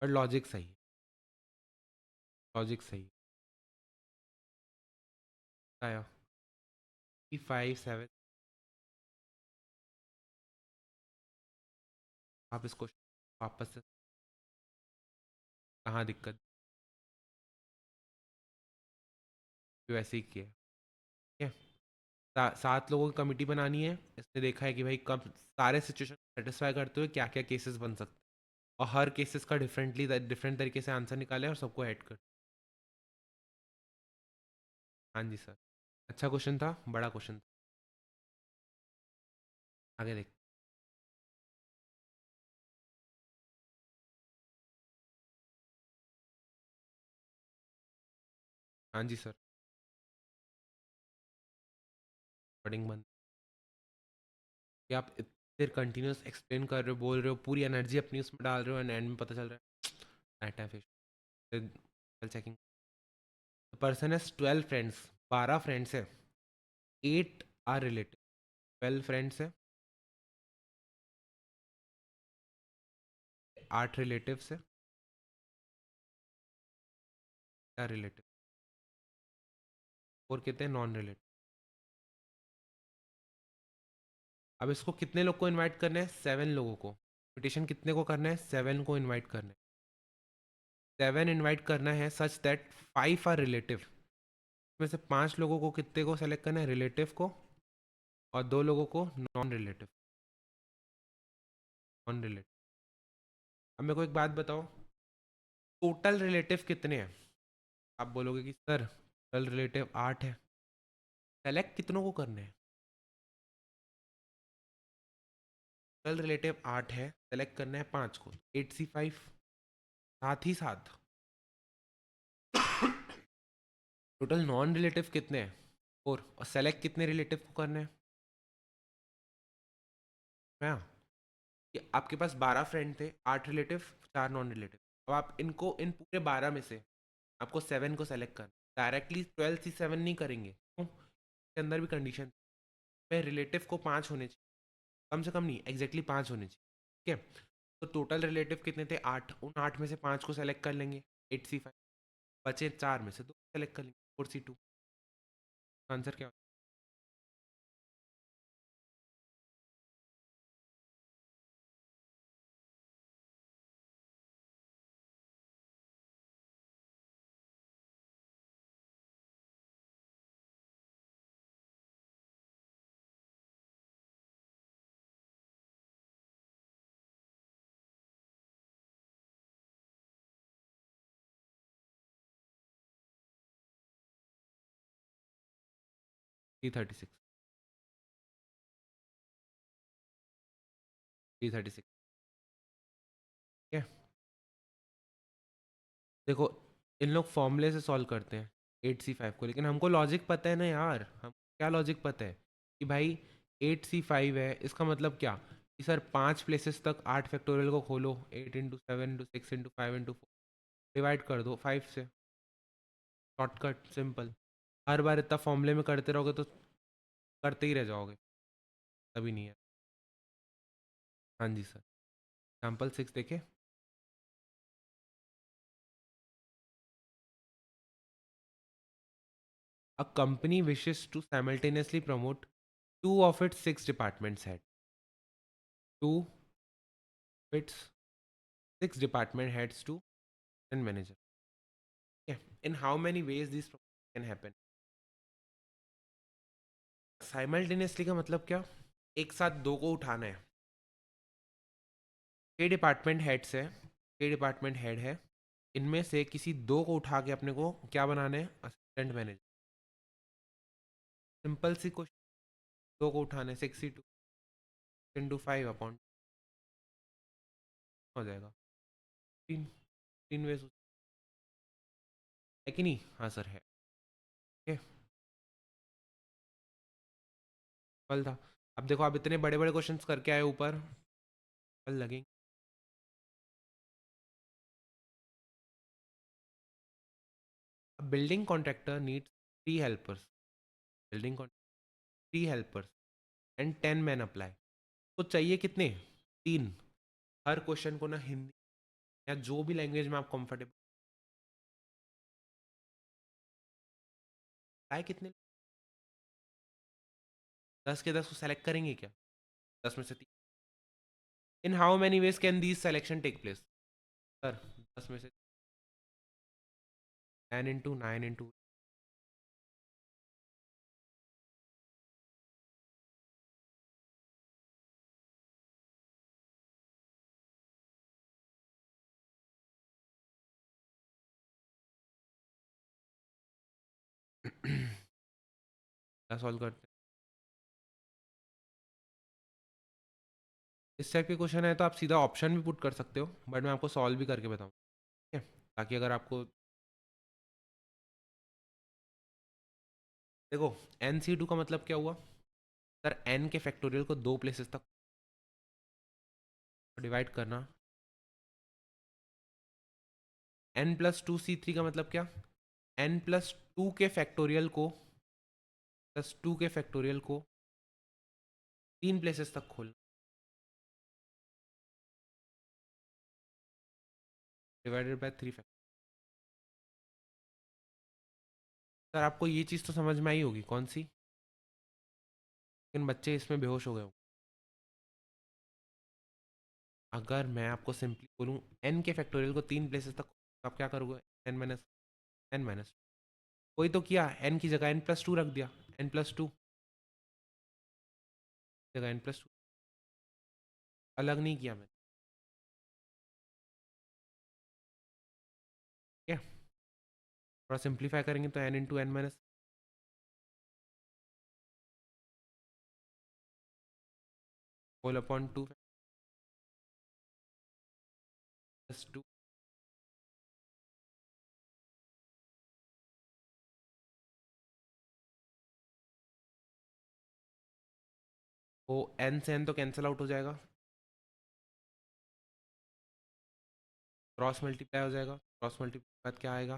और लॉजिक सही, लॉजिक सही आया। 3 5 7। आप इसको वापस से, कहाँ दिक्कत, वैसे ही किया, ठीक है। 7 लोगों की कमिटी बनानी है। इसने देखा है कि भाई कब सारे सिचुएशन सेटिस्फाई करते हुए क्या क्या केसेस बन सकते हैं, और हर केसेस का डिफरेंट तरीके से आंसर निकाले और सबको ऐड कर। हाँ जी सर, अच्छा क्वेश्चन था, बड़ा क्वेश्चन था। आगे देख। हाँ जी सर, पढ़िंग बंद। कि आप इतनी देर कंटिन्यूस एक्सप्लेन कर रहे हो, बोल रहे हो, पूरी एनर्जी अपनी उसमें डाल रहे हो, एंड एंड में पता चल रहा है data fish checking. Person has 12 friends, 12 friends है, 8 आर रिलेटिव। 12 फ्रेंड्स है, 8 रिलेटिव्स है, क्या रिलेटिव, और कितने नॉन रिलेटिव। अब इसको कितने लोग को इनवाइट करना है, 7 लोगों को। इनविटेशन कितने को करना है, 7 को इनवाइट करना है। 7 इनवाइट करना है सच दैट 5 आर रिलेटिव। में से 5 लोगों को, कितने को सेलेक्ट करना है, रिलेटिव को, और 2 लोगों को नॉन रिलेटिव। Non relative. अब मेरे को एक बात बताओ, टोटल रिलेटिव कितने हैं। आप बोलोगे कि सर टोटल रिलेटिव 8 है। सेलेक्ट कितनों को करने हैं, टोटल रिलेटिव 8 है, सेलेक्ट करना है 5 को, 8C5। साथ ही साथ टोटल नॉन रिलेटिव कितने हैं, और सेलेक्ट कितने रिलेटिव को करने हैं। हाँ, कि आपके पास 12 फ्रेंड थे, 8 रिलेटिव, 4 नॉन रिलेटिव। अब आप इनको, इन पूरे 12 में से आपको 7 को सेलेक्ट करना। डायरेक्टली 12C7 नहीं करेंगे, क्यों, इसके अंदर भी कंडीशन है, रिलेटिव को 5 होने चाहिए, कम से कम नहीं, एग्जैक्टली 5 होने चाहिए, ठीक है। तो टोटल रिलेटिव कितने थे, 8। उन 8 में से 5 को सेलेक्ट कर लेंगे, 8C5। बचे 4 में से 2 सेलेक्ट कर लेंगे, 4C2। आंसर क्या 336। 336, ठीक है। देखो, इन लोग फॉर्मूले से सॉल्व करते हैं 8C5 को, लेकिन हमको लॉजिक पता है ना यार। हम क्या लॉजिक पता है कि भाई 8C5 है, इसका मतलब क्या, कि सर 5 प्लेसेस तक 8 फैक्टोरियल को खोलो, 8 × 7 × 6 × 5 × 4, डिवाइड कर दो 5 से। Shortcut, simple. हर बार इतना फॉर्मूले में करते रहोगे तो करते ही रह जाओगे, तभी नहीं है। हाँ जी सर, एग्जाम्पल 6 देखे। A company wishes to simultaneously promote two of its six departments head. Two of its six department heads to and manager. Yeah. In how many ways these can happen? Simultaneously का मतलब क्या? एक साथ दो को उठाना है. छह डिपार्टमेंट हेड्स है, छह डिपार्टमेंट हेड है, इनमें से किसी दो को उठा के अपने को क्या बनाना है? Assistant manager. सिंपल सी क्वेश्चन. दो को उठाना है, 62 इंटू 5 अपॉन हो जाएगा. तीन तीन वेज है कि नहीं? हाँ सर है. ठीक है, कल था. अब देखो, आप इतने बड़े बड़े क्वेश्चंस करके आए ऊपर, कल लगेंगे. Building contractor needs three helpers. Building three helpers and 10 man apply. तो चाहिए कितने? तीन. हर क्वेश्चन को ना हिंदी या जो भी लैंग्वेज में आप कंफर्टेबल. अप्लाई कितने? 10 के 10 को सेलेक्ट करेंगे क्या? 10 में से तीन. In how many ways can these selection take place? Sir 10 में से 10 into 9 into. क्या सॉल्व करते हैं? इस टाइप के क्वेश्चन है तो आप सीधा ऑप्शन भी पुट कर सकते हो, बट मैं आपको सॉल्व भी करके बताऊँ. ठीक है, ताकि अगर आपको देखो, NC2 का मतलब क्या हुआ? सर n के फैक्टोरियल को दो प्लेसेस तक डिवाइड करना. N+2C3 का मतलब क्या? N+2 के फैक्टोरियल को +2 के फैक्टोरियल को तीन प्लेसेस तक खोल डिवाइडेड बाय 3 फैक्टर. सर आपको ये चीज़ तो समझ में आई होगी, कौन सी? लेकिन बच्चे इसमें बेहोश हो गए हो. अगर मैं आपको सिंपली बोलूँ n के फैक्टोरियल को तीन प्लेसेस तक, तो आप क्या करोगे? n माइनस कोई तो किया, n की जगह n+2 रख दिया. n+2 जगह n+2. अलग नहीं किया मैंने. ठीक है, थोड़ा सिंप्लीफाई करेंगे तो n into n minus whole upon 2 + 2. वो n से n तो कैंसिल आउट हो जाएगा, क्रॉस मल्टीप्लाई हो जाएगा. क्रॉस मल्टीप्लाई बाद क्या आएगा?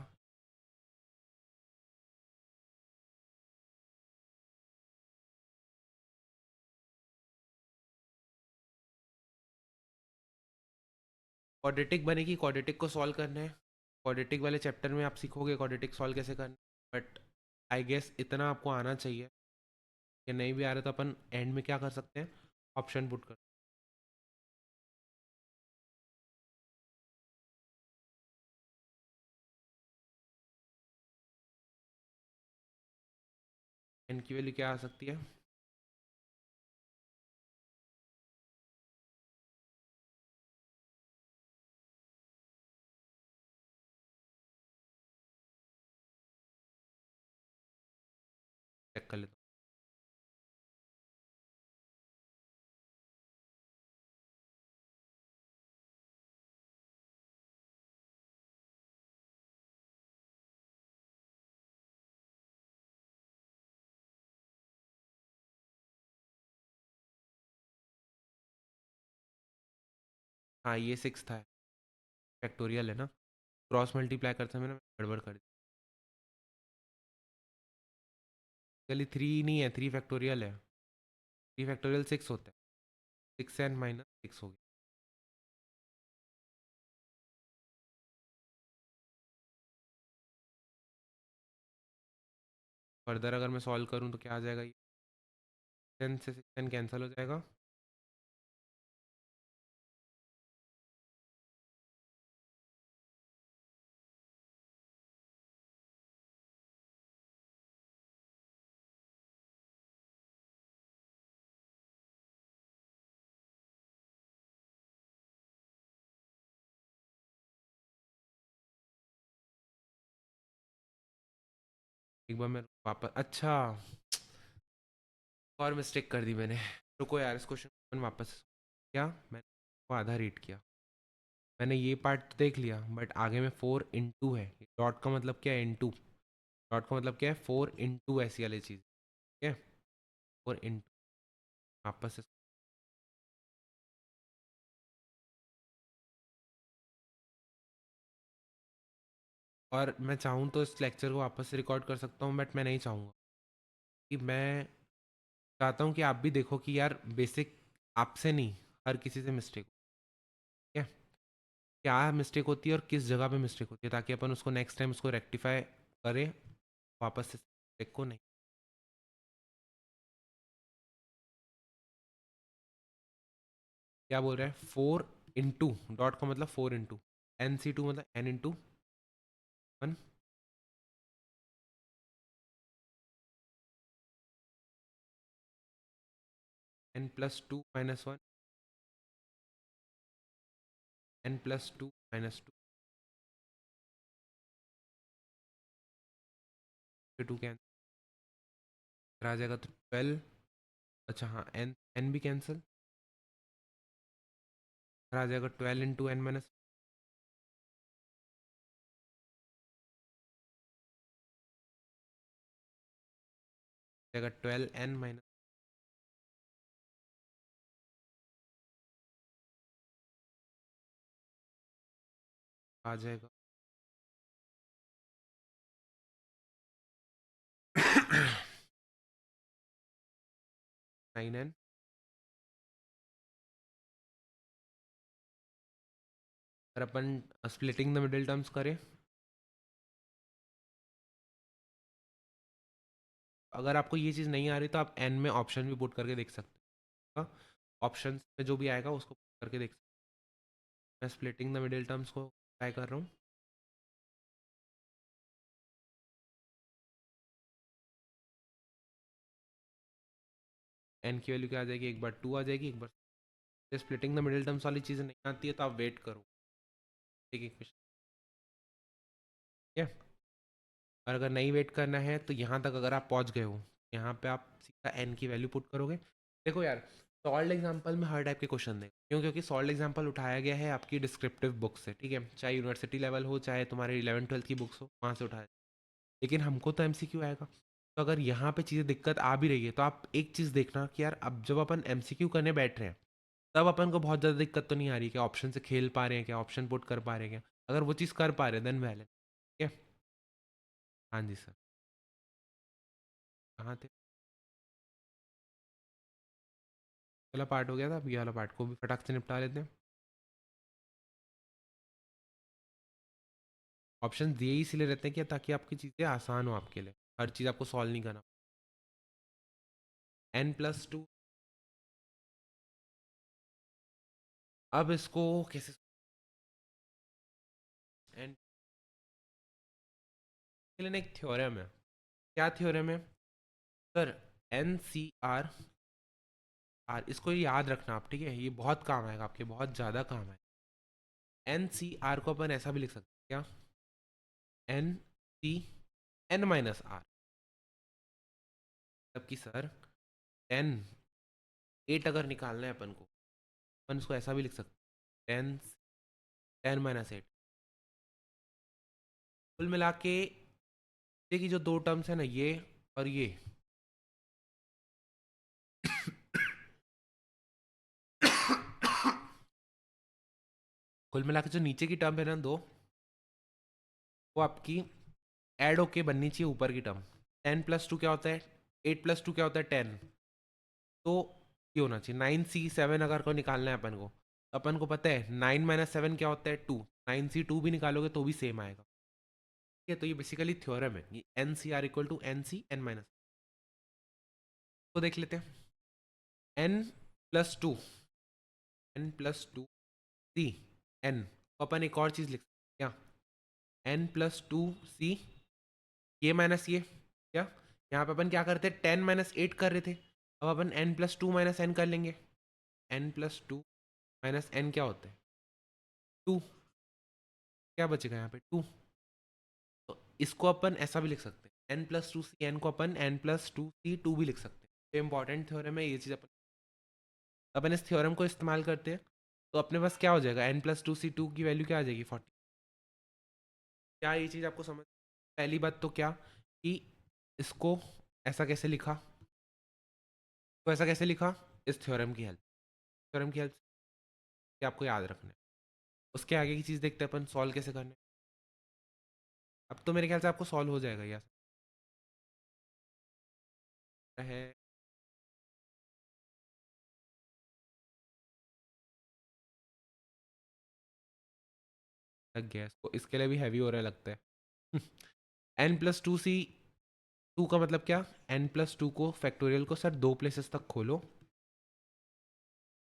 क्वाड्रेटिक बनेगी. क्वाड्रेटिक को सॉल्व करना है. क्वाड्रेटिक वाले चैप्टर में आप सीखोगे क्वाड्रेटिक सॉल्व कैसे करना. बट आई गेस इतना आपको आना चाहिए. कि नहीं भी आ रहा तो अपन एंड में क्या कर सकते हैं? ऑप्शन पुट कर. एंड की वैल्यू क्या आ सकती है? चेक कर लेता हूँ. हाँ ये 6 था. फैक्टोरियल है ना. क्रॉस मल्टीप्लाई करते मैंने गड़बड़ कर दी. चलिए 3 नहीं है, 3 फैक्टोरियल है. 3 फैक्टोरियल 6 होता है. 6n - 6 हो गया. फर्दर अगर मैं सॉल्व करूँ तो क्या आ जाएगा, ये 10 से 6 कैंसिल हो जाएगा। एक बार मैं वापस, अच्छा और मिस्टेक कर दी मैंने। रुको यार, इस क्वेश्चन वापस, क्या मैंने वो आधा रीड किया, मैंने ये पार्ट तो देख लिया बट आगे में 4 इंटू है, डॉट का मतलब क्या है, इंटू, डॉट का मतलब क्या है, 4 इंटू ऐसी वाली चीज़, ठीक है, 4 इंटू, वापस से। और मैं चाहूँ तो इस लेक्चर को वापस से रिकॉर्ड कर सकता हूँ बट मैं नहीं चाहूँगा, कि मैं चाहता हूँ कि आप भी देखो कि यार बेसिक आपसे नहीं, हर किसी से मिस्टेक, ठीक है, क्या मिस्टेक होती है और किस जगह पे मिस्टेक होती है, ताकि अपन उसको नेक्स्ट टाइम उसको रेक्टिफाई करें वापस से मिस्टेक को नहीं। क्या बोल रहा है, 4 इंटू, डॉट का मतलब 4 इंटू, NC2 मतलब N into 1, N+2 - 1, N+2 - 2, 2 cancel, आ जाएगा तो 12, अच्छा हाँ, एन एन भी कैंसिल, आ जाएगा 12 × N - जाएगा 12N- आ जाएगा 9N। अगर अपन स्प्लिटिंग द मिडिल टर्म्स करें, अगर आपको ये चीज़ नहीं आ रही तो आप एन में ऑप्शन भी पुट करके देख सकते हो, ऑप्शन में जो भी आएगा उसको पुट करके देख सकते हो। मैं स्प्लिटिंग द मिडिल टर्म्स को ट्राई कर रहा हूँ, एन की वैल्यू क्या आ जाएगी, एक बार 2 आ जाएगी, एक बार स्प्लिटिंग द मिडिल टर्म्स वाली चीज़ नहीं आती है तो आप वेट करो, एक एक क्वेश्चन, ठीक है। और अगर नहीं वेट करना है तो यहाँ तक अगर आप पहुँच गए हो, यहाँ पे आप सीधा एन की वैल्यू पुट करोगे। देखो यार, सॉल्व एग्जाम्पल में हर टाइप के क्वेश्चन दें, क्यों, क्योंकि सॉल्व एग्जाम्पल उठाया गया है आपकी डिस्क्रिप्टिव बुक से, ठीक है, चाहे यूनिवर्सिटी लेवल हो चाहे तुम्हारे 11th 12th की बुक्स हो, वहाँ से उठाया, लेकिन हमको तो MCQ आएगा। तो अगर यहाँ पे चीज़ें दिक्कत आ भी रही है तो आप एक चीज़ देखना कि यार अब जब अपन MCQ करने बैठ रहे हैं तब अपन को बहुत ज़्यादा दिक्कत तो नहीं आ रही, क्या ऑप्शन से खेल पा रहे हैं, क्या ऑप्शन पुट कर पा रहे हैं, क्या, अगर वो चीज़ कर पा रहे हैं देन वैलिड, ठीक है। हाँ जी सर, कहाँ थे, पहला पार्ट हो गया था, अब ये वाला पार्ट को भी फटाक से निपटा लेते हैं। ऑप्शन दिए ही इसलिए रहते हैं कि ताकि आपकी चीज़ें आसान हो आपके लिए, हर चीज़ आपको सॉल्व नहीं करना। N+2, अब इसको कैसे, एन के लिए ना एक थ्योरम है, क्या थ्योरम है सर, NCR, इसको याद रखना आप, ठीक है, ये बहुत काम आएगा आपके, बहुत ज़्यादा काम है। NCR को अपन ऐसा भी लिख सकते हैं, क्या, NC N - R, जबकि सर 10 8 अगर निकालना है अपन को, अपन इसको ऐसा भी लिख सकते हैं, 10 कुल मिला के ये की जो दो टर्म्स है ना, ये और ये कुल मिला के जो नीचे की टर्म है ना दो, वो आपकी ऐड होके बननी चाहिए ऊपर की टर्म। 10+2 क्या होता है, 8+2 क्या होता है, 10, तो ये होना चाहिए 9C7, अगर को निकालना है अपन को, तो अपन को पता है 9 - 7 क्या होता है, 2, 9C2 भी निकालोगे तो भी सेम आएगा। है, तो ये बेसिकली थ्योरम है कि n C r equal to n C n minus. तो देख लेते हैं, N plus two, n plus two C N को अपन एक और चीज लिख सकते हैं क्या, एन प्लस टू सी ये माइनस ये, क्या यहाँ पे अपन क्या करते हैं, 10 - 8 कर रहे थे, अब अपन N plus two minus N कर लेंगे। N plus two minus N क्या होता है, 2, क्या बचेगा यहाँ पे 2। तो इसको अपन ऐसा भी लिख सकते हैं, N plus two C N को अपन N plus two C two भी लिख सकते हैं। तो इंपॉर्टेंट थ्योरम है ये चीज़, अपन इस थ्योरम को इस्तेमाल करते हैं तो अपने पास क्या हो जाएगा, n plus two C two की वैल्यू क्या आ जाएगी 40। क्या ये चीज़ आपको समझ, पहली बात तो क्या कि इसको ऐसा कैसे लिखा, तो ऐसा कैसे लिखा, इस थ्योरम की हेल्प, थ्योरम की हेल्प से आपको याद रखना है। उसके आगे की चीज़ देखते हैं अपन सॉल्व कैसे करना है। अब तो मेरे ख्याल से आपको सॉल्व हो जाएगा यार, है लग गया इसको, इसके लिए भी हैवी हो रहा है लगता है। N plus two C two का मतलब क्या, एन प्लस टू को फैक्टोरियल को सर दो प्लेसेस तक खोलो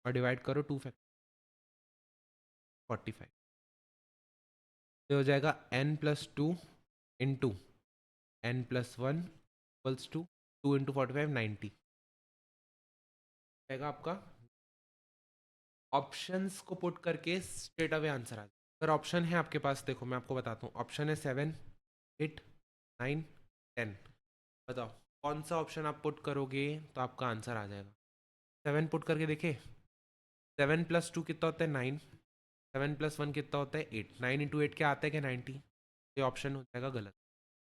और डिवाइड करो 2 45, तो हो जाएगा n plus two into n plus one equals to 2 × 45 90 जाएगा आपका। ऑप्शंस को पुट करके स्ट्रेट अवे आंसर आ जाए। अगर ऑप्शन है आपके पास, देखो मैं आपको बताता हूँ, ऑप्शन है 7 8 9 10, बताओ कौन सा ऑप्शन आप पुट करोगे तो आपका आंसर आ जाएगा। 7 पुट करके देखे, 7 + 2 कितना होता है 9, 7 + 1 कितना होता है 8, 9 × 8 क्या आता है क्या 90, ये ऑप्शन हो जाएगा गलत।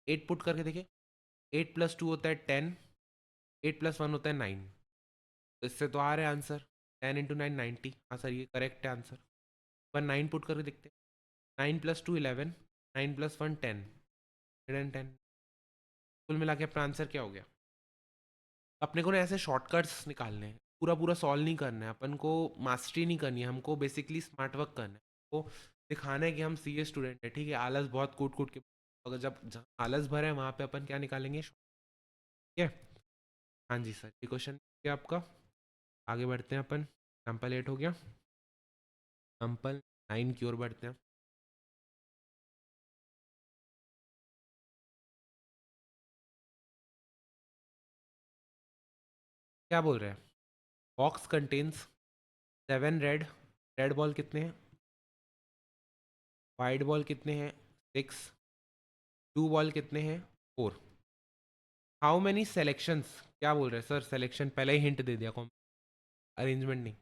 8 पुट करके देखे, 8 + 2 होता है 10, 8 + 1 होता है 9, तो इससे तो आ रहा है आंसर 10 × 9 90, हाँ सर ये करेक्ट है आंसर। पर 9 पुट करके देखते हैं, 9 + 2 11, 9 + 1 10, 110, कुल मिला के अपना आंसर क्या हो गया। अपने को ना ऐसे शॉर्टकट्स निकालने हैं, पूरा पूरा सॉल्व नहीं करना है, अपन को मास्टरी नहीं करनी है, हमको बेसिकली स्मार्ट वर्क करना है, को दिखाना है कि हम सीए स्टूडेंट है, ठीक है, आलस बहुत कूट कूट के, अगर जब जहाँ आलस भरे है वहाँ पे अपन क्या निकालेंगे, ठीक है। हाँ जी सर, ये क्वेश्चन क्या आपका, आगे बढ़ते हैं अपन, एग्जाम्पल 8 हो गया, एग्जाम्पल 9 की ओर बढ़ते हैं। क्या बोल रहे हैं, box contains 7 red, red ball कितने हैं, वाइट बॉल कितने हैं 6, ब्लू बॉल कितने हैं 4, हाउ मैनी सेलेक्शंस, क्या बोल रहे हैं सर, सेलेक्शन पहले ही हिंट दे दिया, कौन अरेंजमेंट नहीं,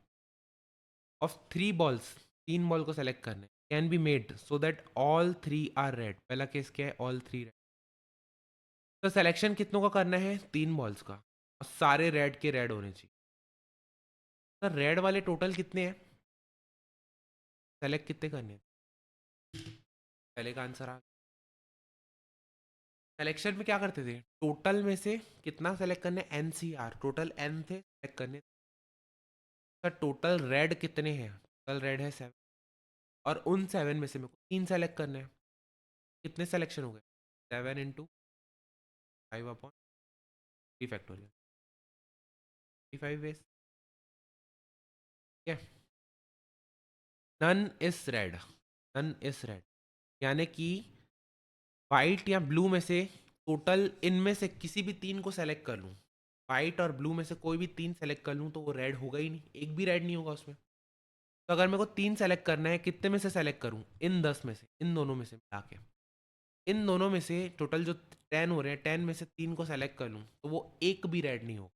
ऑफ 3 बॉल्स, 3 बॉल को सेलेक्ट करने, can be made so that all 3 are red, पहला केस क्या है ऑल 3 रेड, तो सिलेक्शन कितनों का करना है 3 बॉल्स का, और सारे रेड के रेड होने चाहिए। सर रेड वाले टोटल कितने हैं, सेलेक्ट कितने करने हैं, पहले का आंसर आ, सिलेक्शन में क्या करते थे, टोटल में से कितना सेलेक्ट करने, एन सी आर, टोटल एन थे सेलेक्ट करने, सर टोटल रेड कितने हैं, टोटल रेड है 7, और उन 7 में से मेरे को 3 सेलेक्ट करने हैं, कितने सेलेक्शन हो गए, 7 × 5/3 फैक्टोरियल 5 वेज, ठीक है। None is red, none is red, यानी कि वाइट या ब्लू में से टोटल इनमें से किसी भी 3 को सेलेक्ट कर लूँ, वाइट और ब्लू में से कोई भी 3 सेलेक्ट कर लूँ तो वो रेड होगा ही नहीं, एक भी रेड नहीं होगा उसमें। तो अगर मेरे को 3 सेलेक्ट करना है, कितने में से सेलेक्ट करूँ, इन 10 में से, इन दोनों में से मिला के, इन दोनों में से टोटल जो 10 हो रहे हैं, 10 में से 3 को सेलेक्ट कर लूँ तो वो एक भी रेड नहीं होगा।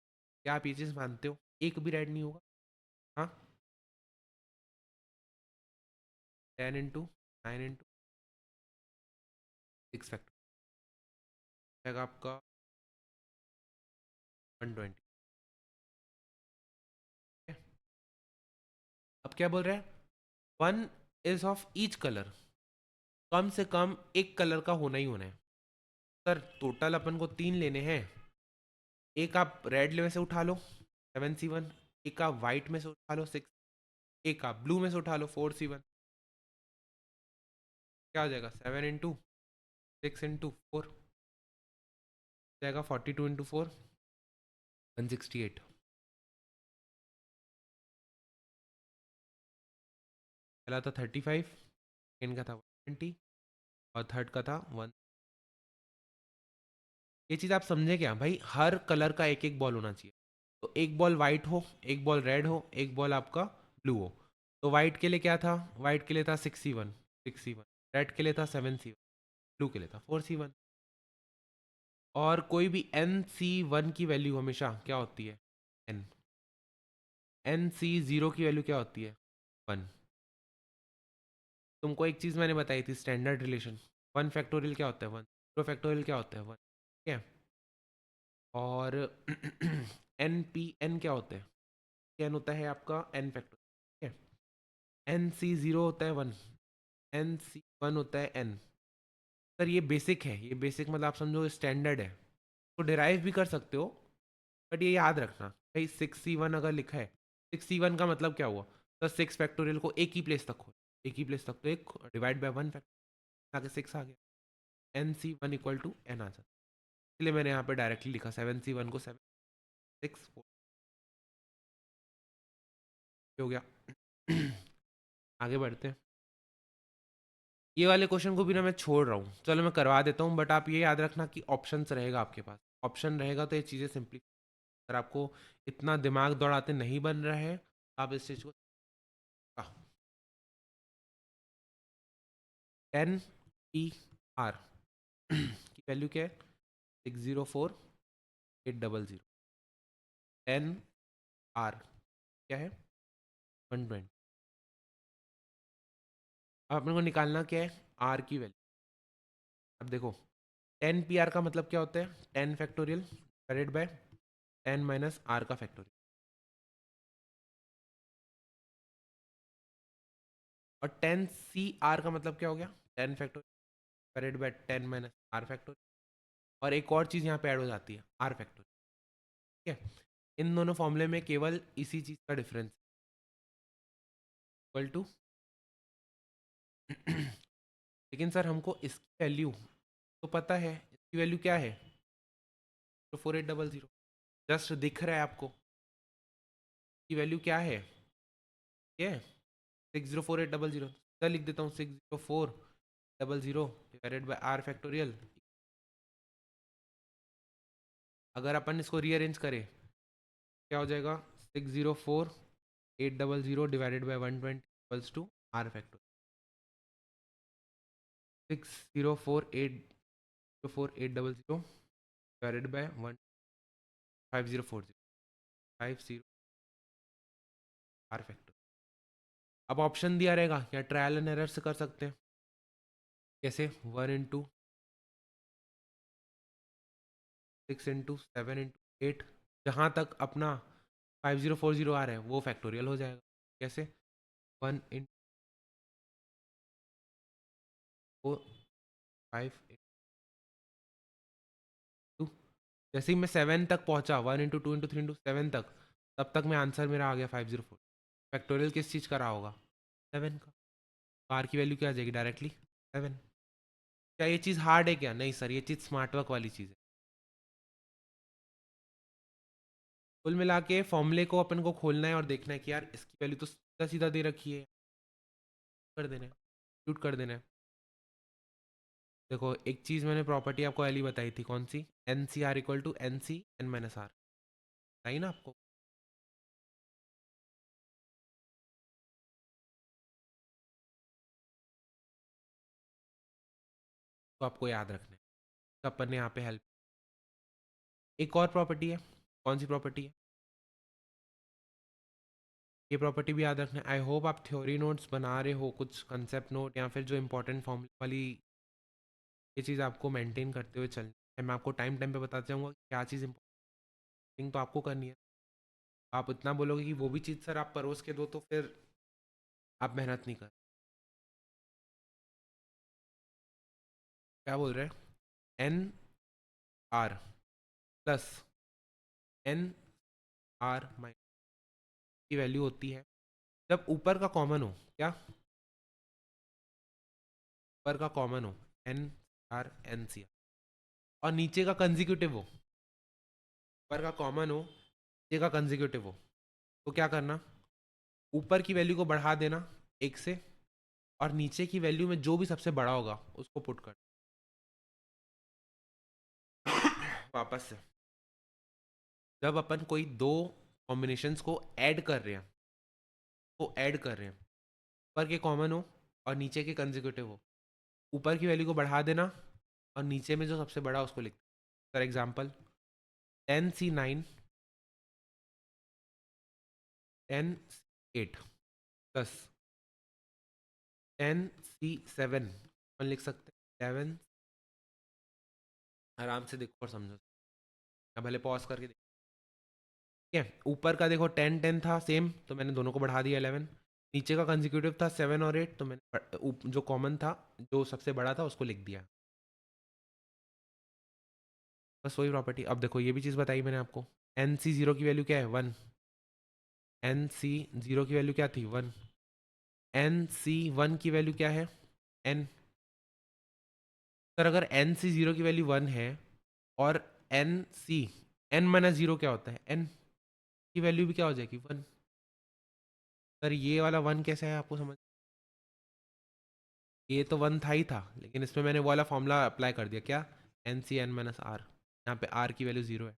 क्या आप ये चीज़ मानते हो, एक भी रेड नहीं होगा, हाँ, 10 × 9 × 6 फैक्टर आपका 120। अब क्या बोल रहे हैं, 1 इज ऑफ ईच कलर, कम से कम एक कलर का होना ही होना है। सर टोटल अपन को 3 लेने हैं, एक आप रेड में से उठा लो 7C1, एक आप वाइट में से उठा लो 6, एक आप ब्लू में से उठा लो 4C1, क्या हो जाएगा 7 × 6 इंटू 4 जाएगा 42 इंटू 4 168। पहला था 35, सेकेंड का था 120 और थर्ड का था 1। ये चीज़ आप समझे क्या भाई, हर कलर का एक एक बॉल होना चाहिए। तो एक बॉल वाइट हो, एक बॉल रेड हो, एक बॉल आपका ब्लू हो। तो वाइट के लिए क्या था, वाइट के लिए था 6C1, रेड के लिए था 7C1, ब्लू के लिए था 4C1। और कोई भी NC1 की वैल्यू हमेशा क्या होती है, एन। NC0 की वैल्यू क्या होती है, 1। तुमको एक चीज़ मैंने बताई थी, स्टैंडर्ड रिलेशन। 1 फैक्टोरियल क्या होता है 1, 0 फैक्टोरियल क्या होता है 1, ठीक है। और NPN क्या होता है, एन होता है आपका n फैक्टोरियल, ठीक है। NC0 होता है 1, NC1 होता है n। सर ये बेसिक है, ये बेसिक मतलब आप समझो स्टैंडर्ड है, तो डिराइव भी कर सकते हो। बट ये याद रखना भाई, 6C1 अगर लिखा है, 6C1 का मतलब क्या हुआ, तो 6 फैक्टोरियल को एक ही प्लेस तक हो, एक ही प्लेस तक, तो एक डिवाइड बाय 1 फैक्टर आगे 6 आ गया, NC1 = n आ जाता है। इसलिए मैंने यहाँ पे डायरेक्टली लिखा 7C1 को 7 6 4 हो गया। आगे बढ़ते हैं। ये वाले क्वेश्चन को भी ना मैं छोड़ रहा हूँ, चलो मैं करवा देता हूँ, बट आप ये याद रखना कि ऑप्शंस रहेगा आपके पास, ऑप्शन रहेगा तो ये चीज़ें सिंपली। अगर आपको इतना दिमाग दौड़ाते नहीं बन रहा है, आप इस चीज़ को 10 ER की वैल्यू क्या है, 604800। 10R क्या है 120। अब अपने को निकालना क्या है, R की वैल्यू। अब देखो 10PR का मतलब क्या होता है, 10 फैक्टोरियल डिवाइडेड बाय 10 - R का फैक्टोरियल। और 10CR का मतलब क्या हो गया, 10 factorial divided bye 10 - R factorial. और एक और चीज़ यहाँ पे ऐड हो जाती है, R फैक्टोरियल, ठीक है। इन दोनों फॉर्मूले में केवल इसी चीज़ का डिफरेंस इक्वल टू लेकिन सर हमको इसकी वैल्यू तो पता है, इसकी वैल्यू क्या है, तो 4800 जस्ट दिख रहा है आपको, की वैल्यू क्या है, ये 604800। इधर लिख देता हूँ 604800 डिवाइडेड बाय R फैक्टोरियल। अगर अपन इसको रीअरेंज करें क्या हो जाएगा, 604800 divided by 120 equals to R factorial. 604800 divided by 5040 50 R factorial. अब ऑप्शन दिया रहेगा, या ट्रायल एंड एरर से कर सकते हैं। कैसे, 1 × 6 × 7 × 8, जहाँ तक अपना 5040 आ रहा है वो फैक्टोरियल हो जाएगा। कैसे, 1 × 5 × 2। जैसे ही मैं 7 तक पहुँचा, 1 × 2 × 3 × 7 तक, तब तक मैं आंसर मेरा आ गया 504। फैक्टोरियल किस चीज़ का रहा होगा, 7 का। आर की वैल्यू क्या आ जाएगी डायरेक्टली 7। क्या ये चीज़ हार्ड है क्या, नहीं सर, ये चीज़ स्मार्ट वर्क वाली चीज़ है। कुल मिला के फॉर्मूले को अपन को खोलना है और देखना है कि यार इसकी वैल्यू तो सीधा सीधा दे रखी है, कर देना है, शूट कर देना है। देखो एक चीज़ मैंने प्रॉपर्टी आपको पहले बताई थी, कौन सी, NCR = NC n - R, बताई ना आपको। तो आपको याद रखना है, तो अपन ने यहाँ पे हेल्प। एक और प्रॉपर्टी है, कौन सी प्रॉपर्टी है, ये प्रॉपर्टी भी याद रखना है। आई होप आप थ्योरी नोट्स बना रहे हो, कुछ कंसेप्ट नोट या फिर जो इंपॉर्टेंट फॉर्मूले वाली ये चीज़ आपको मेंटेन करते हुए चलना है। मैं आपको टाइम टाइम पे बताता जाऊँगा क्या चीज़ इंपॉर्टेंट तो आपको करनी है। आप इतना बोलोगे कि वो भी चीज़ सर आप परोस के दो, तो फिर आप मेहनत नहीं कर, क्या बोल रहे हैं, NR प्लस NR- की वैल्यू होती है जब ऊपर का कॉमन हो, क्या ऊपर का कॉमन हो, N आर एन सी आर, और नीचे का कंजिक्यूटिव हो, ऊपर का कॉमन हो, नीचे का कंजिक्यूटिव हो, तो क्या करना, ऊपर की वैल्यू को बढ़ा देना एक से, और नीचे की वैल्यू में जो भी सबसे बड़ा होगा उसको पुट कर वापस से। जब अपन कोई दो कॉम्बिनेशंस को ऐड कर रहे हैं, ऊपर के कॉमन हो और नीचे के कंजिक्यूटिव हो, ऊपर की वैल्यू को बढ़ा देना और नीचे में जो सबसे बड़ा उसको लिख। For example 10C9 10C8 plus 10C7, अपन लिख सकते हैं 11। आराम से देखो और समझो, या भले पॉज करके देखो। ठीक है, ऊपर का देखो 10 10 था सेम, तो मैंने दोनों को बढ़ा दिया 11। नीचे का कंजिक्यूटिव था 7 और 8, तो मैंने जो कॉमन था, जो सबसे बड़ा था, उसको लिख दिया। बस वही प्रॉपर्टी। अब देखो ये भी चीज़ बताई मैंने आपको, NC0 की वैल्यू क्या है 1, NC0 की वैल्यू क्या थी 1, NC1 की वैल्यू क्या है n। सर अगर NC0 की वैल्यू 1 है और NC n-0 क्या होता है n की वैल्यू भी क्या हो जाएगी 1। सर ये वाला 1 कैसे है आपको समझ, ये तो 1 था ही था, लेकिन इसमें मैंने वो वाला फॉर्मूला अप्लाई कर दिया, क्या NC n-r, यहाँ पे r की वैल्यू 0 है।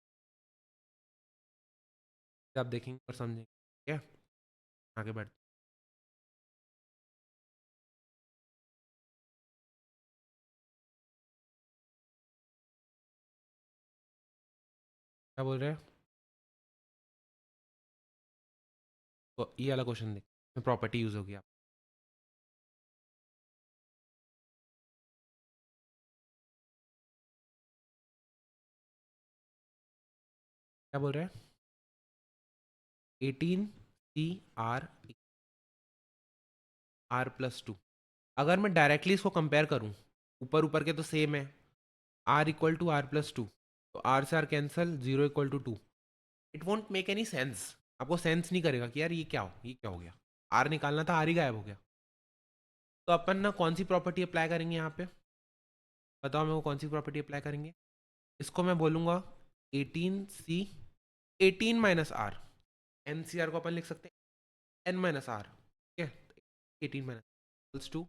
आप देखेंगे और समझेंगे। ठीक है, आगे बढ़ते। क्या बोल रहे हैं, तो ये वाला क्वेश्चन देख, प्रॉपर्टी यूज होगी। आप क्या बोल रहे हैं, 18C r+2। अगर मैं डायरेक्टली इसको कंपेयर करूं, ऊपर ऊपर के तो सेम है, r=r+2, तो r से r cancel, 0=2। It won't make any sense, आपको सेंस नहीं करेगा कि यार ये क्या हो गया, r निकालना था, r ही गायब हो गया। तो अपन ना कौन सी प्रॉपर्टी अप्लाई करेंगे यहाँ पे, बताओ मेरे को कौन सी प्रॉपर्टी अप्लाई करेंगे। इसको मैं बोलूंगा 18C 18 - r, NCR को अपन लिख सकते हैं n-r। ठीक है, 18 - 2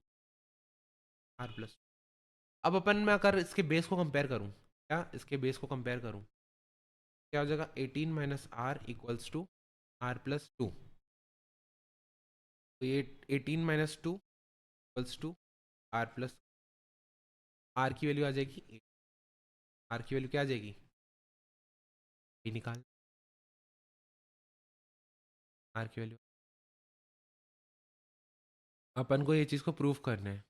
r+। अब अपन मैं अगर इसके बेस को कंपेयर करूं, क्या इसके बेस को कंपेयर करूं, क्या हो जाएगा 18 - r = r+2। तो ये 18 - 2 = r+, r की वैल्यू आ जाएगी 8। r की वैल्यू क्या आ जाएगी, ये निकाल, r की वैल्यू। अपन को ये चीज़ को प्रूव करना है,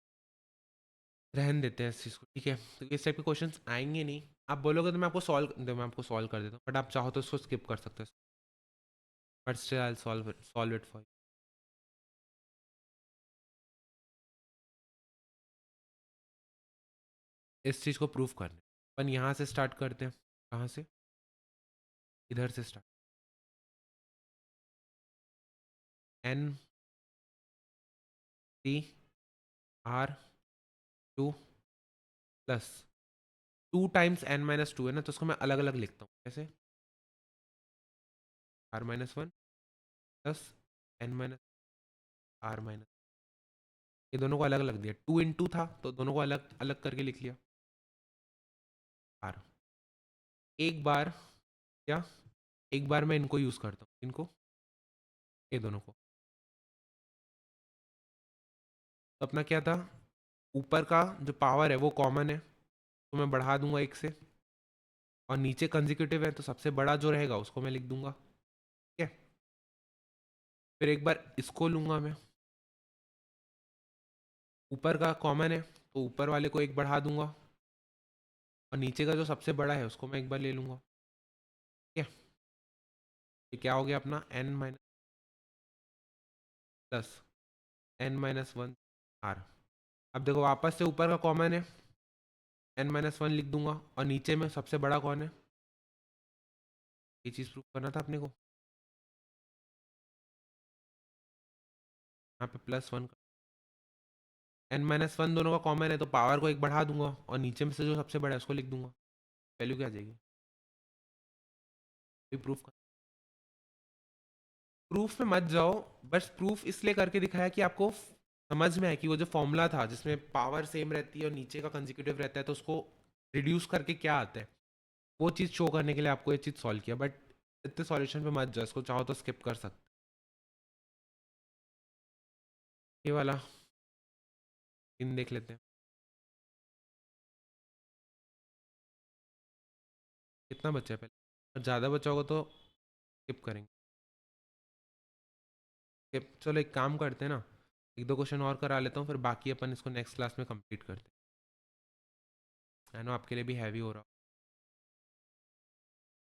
रहन देते हैं इस चीज़ को। ठीक है, तो इस टाइप के क्वेश्चंस आएंगे नहीं। आप बोलोगे तो मैं आपको सॉल्व कर देता हूँ, बट आप चाहो तो इसको स्किप कर सकते हो, but still I solve it for. इस चीज़ को प्रूव करना है, अपन यहाँ से स्टार्ट करते हैं। कहाँ से, इधर से start. NC r2 plus 2 × n-2 है ना, तो उसको मैं अलग अलग लिखता हूँ कैसे, r-1 प्लस n-r-, ये दोनों को अलग अलग दिया, 2 × 2 था तो दोनों को अलग अलग करके लिख लिया r। एक बार क्या, एक बार मैं इनको यूज करता हूँ, इनको, ये दोनों को। तो अपना क्या था, ऊपर का जो पावर है वो कॉमन है, तो मैं बढ़ा दूंगा एक से, और नीचे कंजिक्यूटिव है तो सबसे बड़ा जो रहेगा उसको मैं लिख दूंगा। ठीक है, फिर एक बार इसको लूंगा मैं, ऊपर का कॉमन है तो ऊपर वाले को एक बढ़ा दूंगा, और नीचे का जो सबसे बड़ा है उसको मैं एक बार ले लूंगा। ठीक है, ये क्या हो गया अपना n- प्लस n-1 r। अब देखो वापस से ऊपर का कॉमन है, n-1 लिख दूंगा, और नीचे में सबसे बड़ा कौन है, ये चीज़ प्रूव करना था अपने को। यहाँ पे +1, n-1 दोनों का कॉमन है तो पावर को एक बढ़ा दूंगा और नीचे में से जो सबसे बड़ा है उसको लिख दूंगा, वैल्यू क्या आ जाएगी। प्रूफ प्रूफ में मत जाओ, बस प्रूफ इसलिए करके दिखाया कि आपको समझ में आए कि वो जो फॉर्मूला था जिसमें पावर सेम रहती है और नीचे का कंसेक्यूटिव रहता है तो उसको रिड्यूस करके क्या आता है, वो चीज़ शो करने के लिए आपको ये चीज़ सॉल्व किया। बट इतने सॉल्यूशन पे मत जाओ, इसको चाहो तो स्किप कर सकते। ये वाला इन देख लेते हैं, कितना बचा है पहले, और ज़्यादा बचा होगा तो स्किप करेंगे। चलो एक काम करते हैं ना, एक दो क्वेश्चन और करा लेता हूँ, फिर बाकी अपन इसको नेक्स्ट क्लास में कंप्लीट करते हैं। आई नो आपके लिए भी हैवी हो रहा,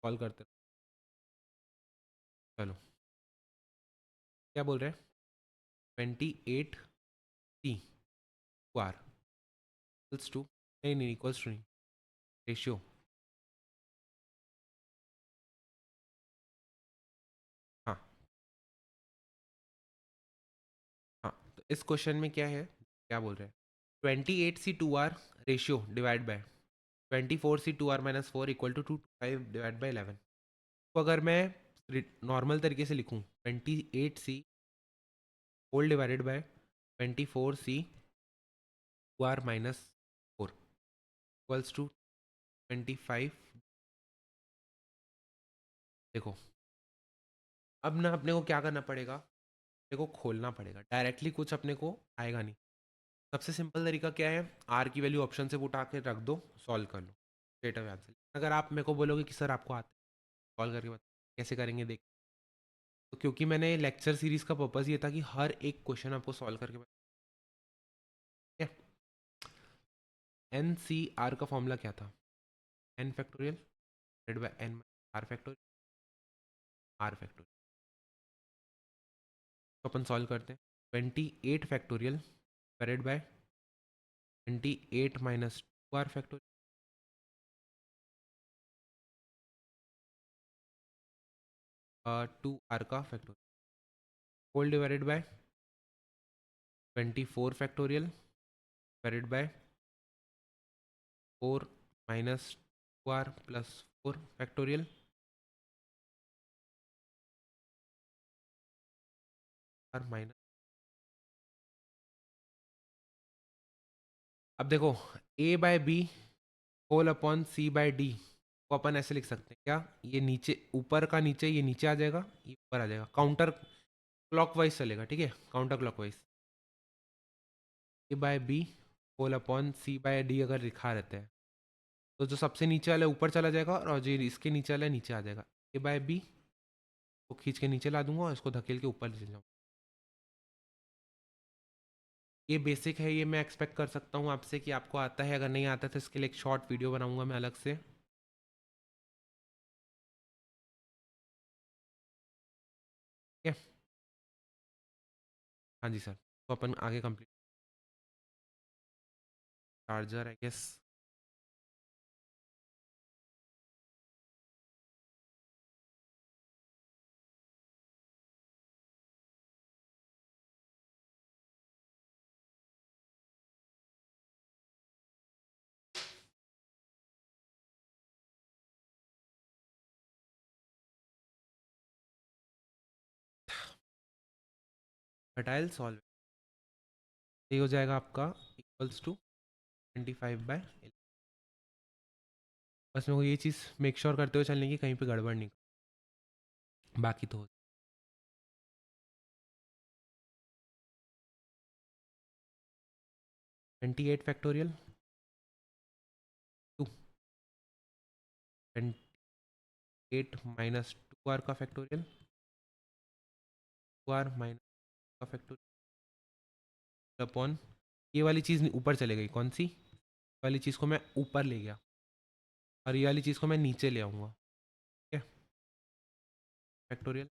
कॉल करते हैं। चलो, क्या बोल रहे हैं, 28 सी आर इक्वल्स टू, नहीं नहीं इक्वल्स टू नहीं, रेशियो। हाँ हाँ, तो इस क्वेश्चन में क्या है, क्या बोल रहे हैं, 28 C 2 R ratio divide by 24 C 2 R - 4 equal to 5 divide by 11। तो अगर मैं नॉर्मल तरीके से लिखूँ, 28C whole divided by 24 C 2 R - 4 equals to 25। देखो, अब ना अपने को क्या करना पड़ेगा, अपने को खोलना पड़ेगा, डायरेक्टली कुछ अपने को आएगा नहीं। सबसे सिंपल तरीका क्या है, आर की वैल्यू ऑप्शन से उठा के रख दो, सॉल्व कर लो, स्ट्रेट अवे आंसर। अगर आप मेरे को बोलोगे कि सर आपको आता है, सॉल्व करके बता कैसे करेंगे देख, तो क्योंकि मैंने लेक्चर सीरीज का पर्पज़ ये था कि हर एक क्वेश्चन आपको सॉल्व करके बता। एन सी आर का फॉर्मूला क्या था, n factorial divided by n r factorial, r factorial. तो अपन सॉल्व करते हैं, 28 factorial divided by 28 - 2 R factorial, 2 R का factorial, whole divided by 24 factorial divided by 4 minus 2R plus 4 factorial, r minus. अब देखो, a by b whole upon c by d को अपन ऐसे लिख सकते हैं क्या, ये नीचे ऊपर का नीचे, ये नीचे आ जाएगा, ये ऊपर आ जाएगा, काउंटर क्लॉकवाइज चलेगा, ठीक है, counter clockwise. A by b whole upon c by D अगर लिखा रहता है तो जो सबसे नीचे वाला ऊपर चला जाएगा और जो इसके नीचे वाला नीचे आ जाएगा। ए बाय बी को खींच के नीचे ला दूंगा और इसको धकेल के ऊपर ले जाऊंगा। ये बेसिक है, ये मैं एक्सपेक्ट कर सकता हूँ आपसे कि आपको आता है, अगर नहीं आता तो इसके लिए एक शॉर्ट वीडियो बनाऊंगा मैं अलग से। ठीक है, हाँ जी सर, तो अपन आगे complete. Charger I guess, fertile solve, ये हो जाएगा आपका इक्वल्स टू 25/11। बस मेरे को ये चीज़ मेक श्योर करते हुए चलने की कहीं पे गड़बड़ नहीं, बाकी तो 28 फैक्टोरियल टू 28 - 2R का फैक्टोरियल, 2R माइनस का फैक्टोरियल अपॉन, ये वाली चीज़ ऊपर चले गई, कौन सी वाली चीज़ को मैं ऊपर ले गया और ये वाली चीज़ को मैं नीचे ले आऊँगा, ठीक है, फैक्टोरियल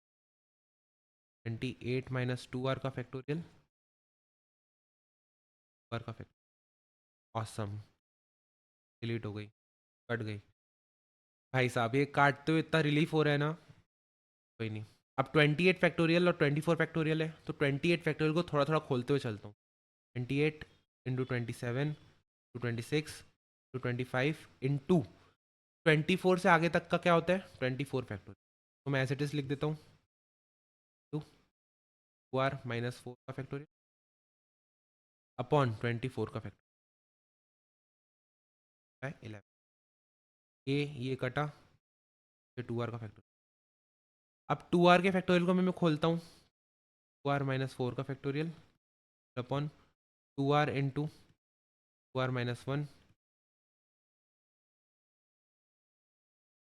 28 - 2R का फैक्टोरियल, 2R का फैक्टोरियल, ऑसम, डिलीट हो गई, कट गई। भाई साहब ये काटते हुए इतना रिलीफ हो रहा है ना, कोई नहीं। अब 28 फैक्टोरियल और 24 फैक्टोरियल है, तो 28 फैक्टोरियल को थोड़ा थोड़ा खोलते हुए चलता हूँ। 28 इंटू 27 इंटू 26 इंटू 25 इंटू 24 से आगे तक का क्या होता है 24 फैक्टोरियल। तो मैं एज इट इज लिख देता हूँ, टू आर माइनस 4 का फैक्टोरियल अपॉन 24 का फैक्टोरियल 11। ये कटा, फिर 2r का फैक्टोरियल। अब 2r के फैक्टोरियल को मैं खोलता हूँ, 2r माइनस 4 का factorial upon 2r into 2r minus 1,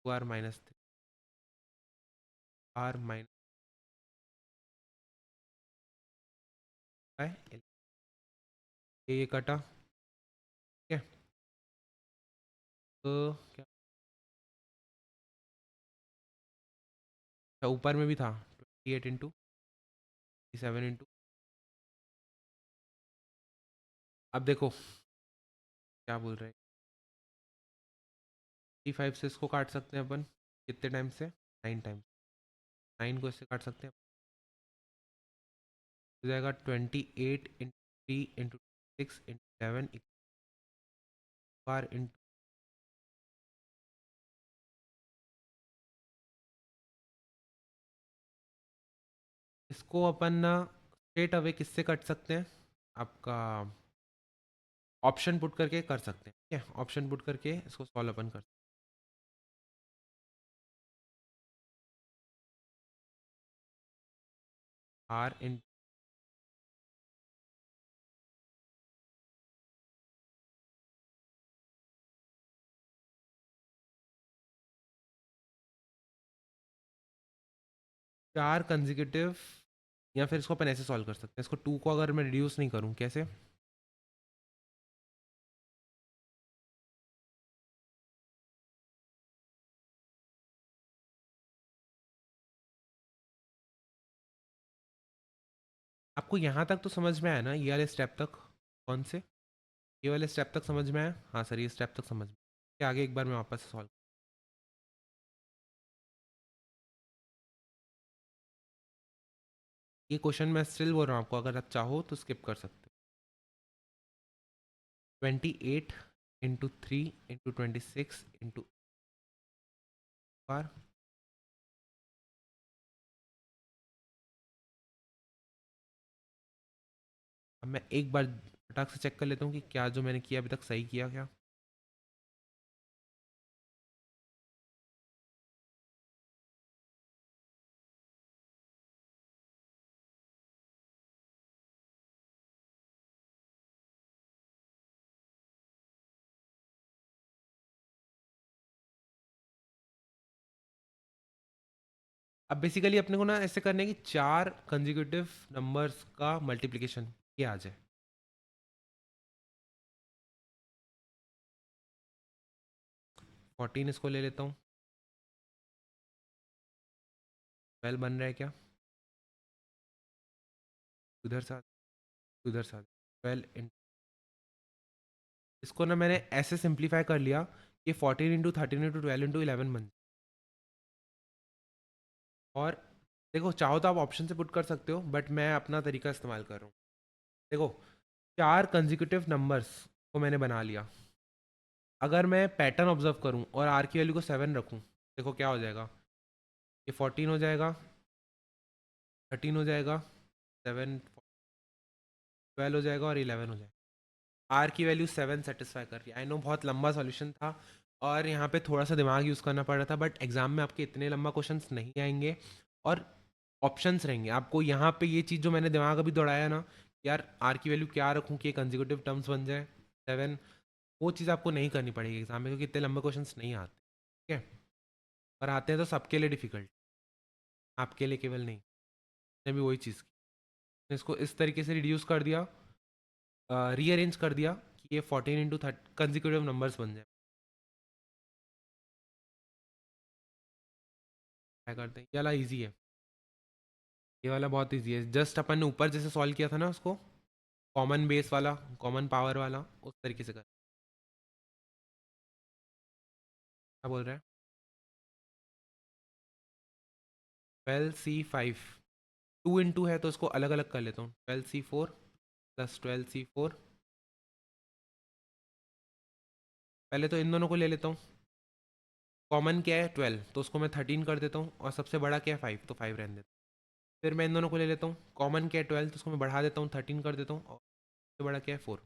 2r minus 3, r minus ये कटा, ठीक है। तो क्या अच्छा, ऊपर में भी था 28 इंटू 7 इंटू। अब देखो क्या बोल रहे हैं, 55 से इसको काट सकते हैं अपन कितने टाइम से, 9 टाइम। 9 को इससे काट सकते हैं, हो जाएगा 28 into 3 into 6 into 7 bar into. इसको अपन ना स्ट्रेट अवे किससे कट सकते हैं, आपका ऑप्शन पुट करके कर सकते हैं, ठीक है। ऑप्शन पुट करके इसको सॉल्व अपन कर सकते हैं। आर इन 4 कंजिक्यूटिव, या फिर इसको अपन ऐसे सॉल्व कर सकते हैं, इसको 2 को अगर मैं रिड्यूस नहीं करूँ कैसे, आपको यहाँ तक तो समझ में आया ना, ये वाले स्टेप तक, कौन से, ये वाले स्टेप तक समझ में आया, हाँ सर ये स्टेप तक समझ में आया। आगे एक बार मैं वापस सॉल्व, ये क्वेश्चन मैं स्टिल बोल रहा हूँ आपको, अगर आप चाहो तो स्किप कर सकते हो। 28 इंटू 3 इंटू 26 इंटू बार, अब मैं एक बार फटाक से चेक कर लेता हूँ कि क्या जो मैंने किया अभी तक सही किया क्या। अब बेसिकली अपने को ना ऐसे करने की 4 कंजिक्यूटिव नंबर्स का मल्टीप्लिकेशन ये आ जाए। 14 इसको ले लेता हूँ, 12 बन रहा है क्या, उधर से उधर से 12 इसको ना मैंने ऐसे सिंप्लीफाई कर लिया कि 14 इंटू 13 इंटू 12 इंटू 11 बन। और देखो चाहो तो आप ऑप्शन से पुट कर सकते हो, बट मैं अपना तरीका इस्तेमाल कर रहा हूँ। देखो 4 कंजिक्यूटिव नंबर्स को मैंने बना लिया, अगर मैं पैटर्न ऑब्जर्व करूँ और आर की वैल्यू को 7 रखूँ, देखो क्या हो जाएगा, ये 14 हो जाएगा, 13 हो जाएगा, 7 12 हो जाएगा और 11 हो जाएगा। आर की वैल्यू 7 सेटिस्फाई कर रही है। आई नो बहुत लंबा सॉल्यूशन था और यहाँ पे थोड़ा सा दिमाग यूज़ करना पड़ रहा था, बट एग्जाम में आपके इतने लंबा क्वेश्चंस नहीं आएंगे और ऑप्शंस रहेंगे। आपको यहाँ पे ये चीज़ जो मैंने दिमाग अभी दौड़ाया ना, यार आर की वैल्यू क्या रखूँ कि कंजिक्यूटिव टर्म्स बन जाए 7, वो चीज़ आपको नहीं करनी पड़ेगी एग्जाम में, क्योंकि इतने लंबे क्वेश्चंस नहीं आते, ठीक है। और आते हैं तो सबके लिए डिफिकल्ट, आपके लिए केवल नहीं। मैंने भी वही चीज़ की, इसको इस तरीके से रिड्यूस कर दिया, रीअरेंज कर दिया कि ये 14 इंटू 30 कंजिक्यूटिव नंबर्स बन जाए। क्या करते हैं, ये वाला ईजी है, ये वाला बहुत ईजी है। जस्ट अपन ने ऊपर जैसे सॉल्व किया था ना उसको, कॉमन बेस वाला, कॉमन पावर वाला, उस तरीके से कर। क्या बोल रहे हैं, 12c5, 2 इंटू है तो इसको अलग अलग कर लेता हूँ, 12c4 प्लस 12c4 पहले तो इन दोनों को ले लेता हूँ। कॉमन क्या है 12, तो उसको मैं 13 कर देता हूँ, और सबसे बड़ा क्या है 5, तो 5 रहने देता हूँ। फिर मैं इन दोनों को ले लेता हूँ। कॉमन क्या है 12, तो उसको मैं बढ़ा देता हूँ, 13 कर देता हूँ, और सबसे बड़ा क्या है 4।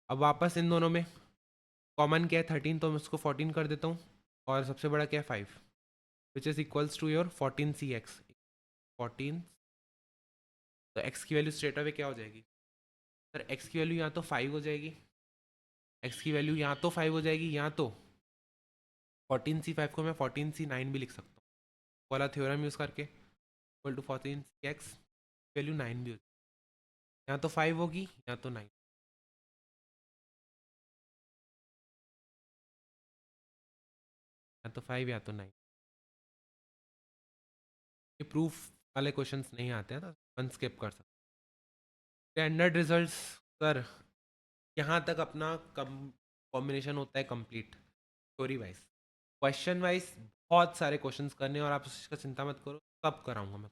अब वापस इन दोनों में कॉमन क्या है 13, तो मैं उसको 14 कर देता हूँ, और सबसे बड़ा क्या है 5, which is equals to your 14c(x). 14, तो x की वैल्यू स्ट्रेट अवे क्या हो जाएगी सर? x की वैल्यू यहाँ तो 5 हो जाएगी, x की वैल्यू यहाँ तो 5 हो जाएगी, यहाँ तो 14c5 को मैं 14c9 भी लिख सकता हूँ, वाला थ्योरम यूज़ करके, इक्वल टू 14x वैल्यू 9 भी हो जाएगी। यहाँ तो 5 होगी, यहाँ तो 9, यहाँ तो 5, यहाँ तो 9। ये प्रूफ वाले क्वेश्चंस नहीं आते हैं तो अपन स्किप कर सकते। स्टैंडर्ड रिजल्ट्स सर, यहाँ तक अपना कॉम्बिनेशन होता है complete story wise. Question wise बहुत सारे क्वेश्चंस करने, और आप उसका चिंता मत करो, सब कराऊंगा मैं।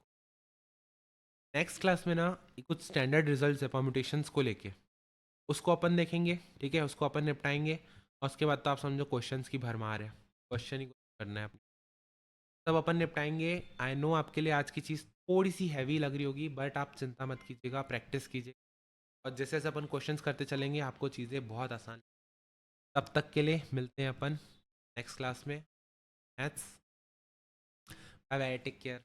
नेक्स्ट क्लास में ना कुछ स्टैंडर्ड रिजल्ट्स है परम्यूटेशंस को लेके, उसको अपन देखेंगे, ठीक है, उसको अपन निपटाएंगे। और उसके बाद तो आप समझो क्वेश्चंस की भरमार है, क्वेश्चन ही करना है, तब अपन निपटाएंगे। आई नो आपके लिए आज की चीज़ थोड़ी सी हैवी लग रही होगी, बट आप चिंता मत कीजिएगा, प्रैक्टिस कीजिए, और जैसे जैसे अपन क्वेश्चंस करते चलेंगे आपको चीज़ें बहुत आसान। तब तक के लिए मिलते हैं अपन नेक्स्ट क्लास में, maths. Bye bye, take care.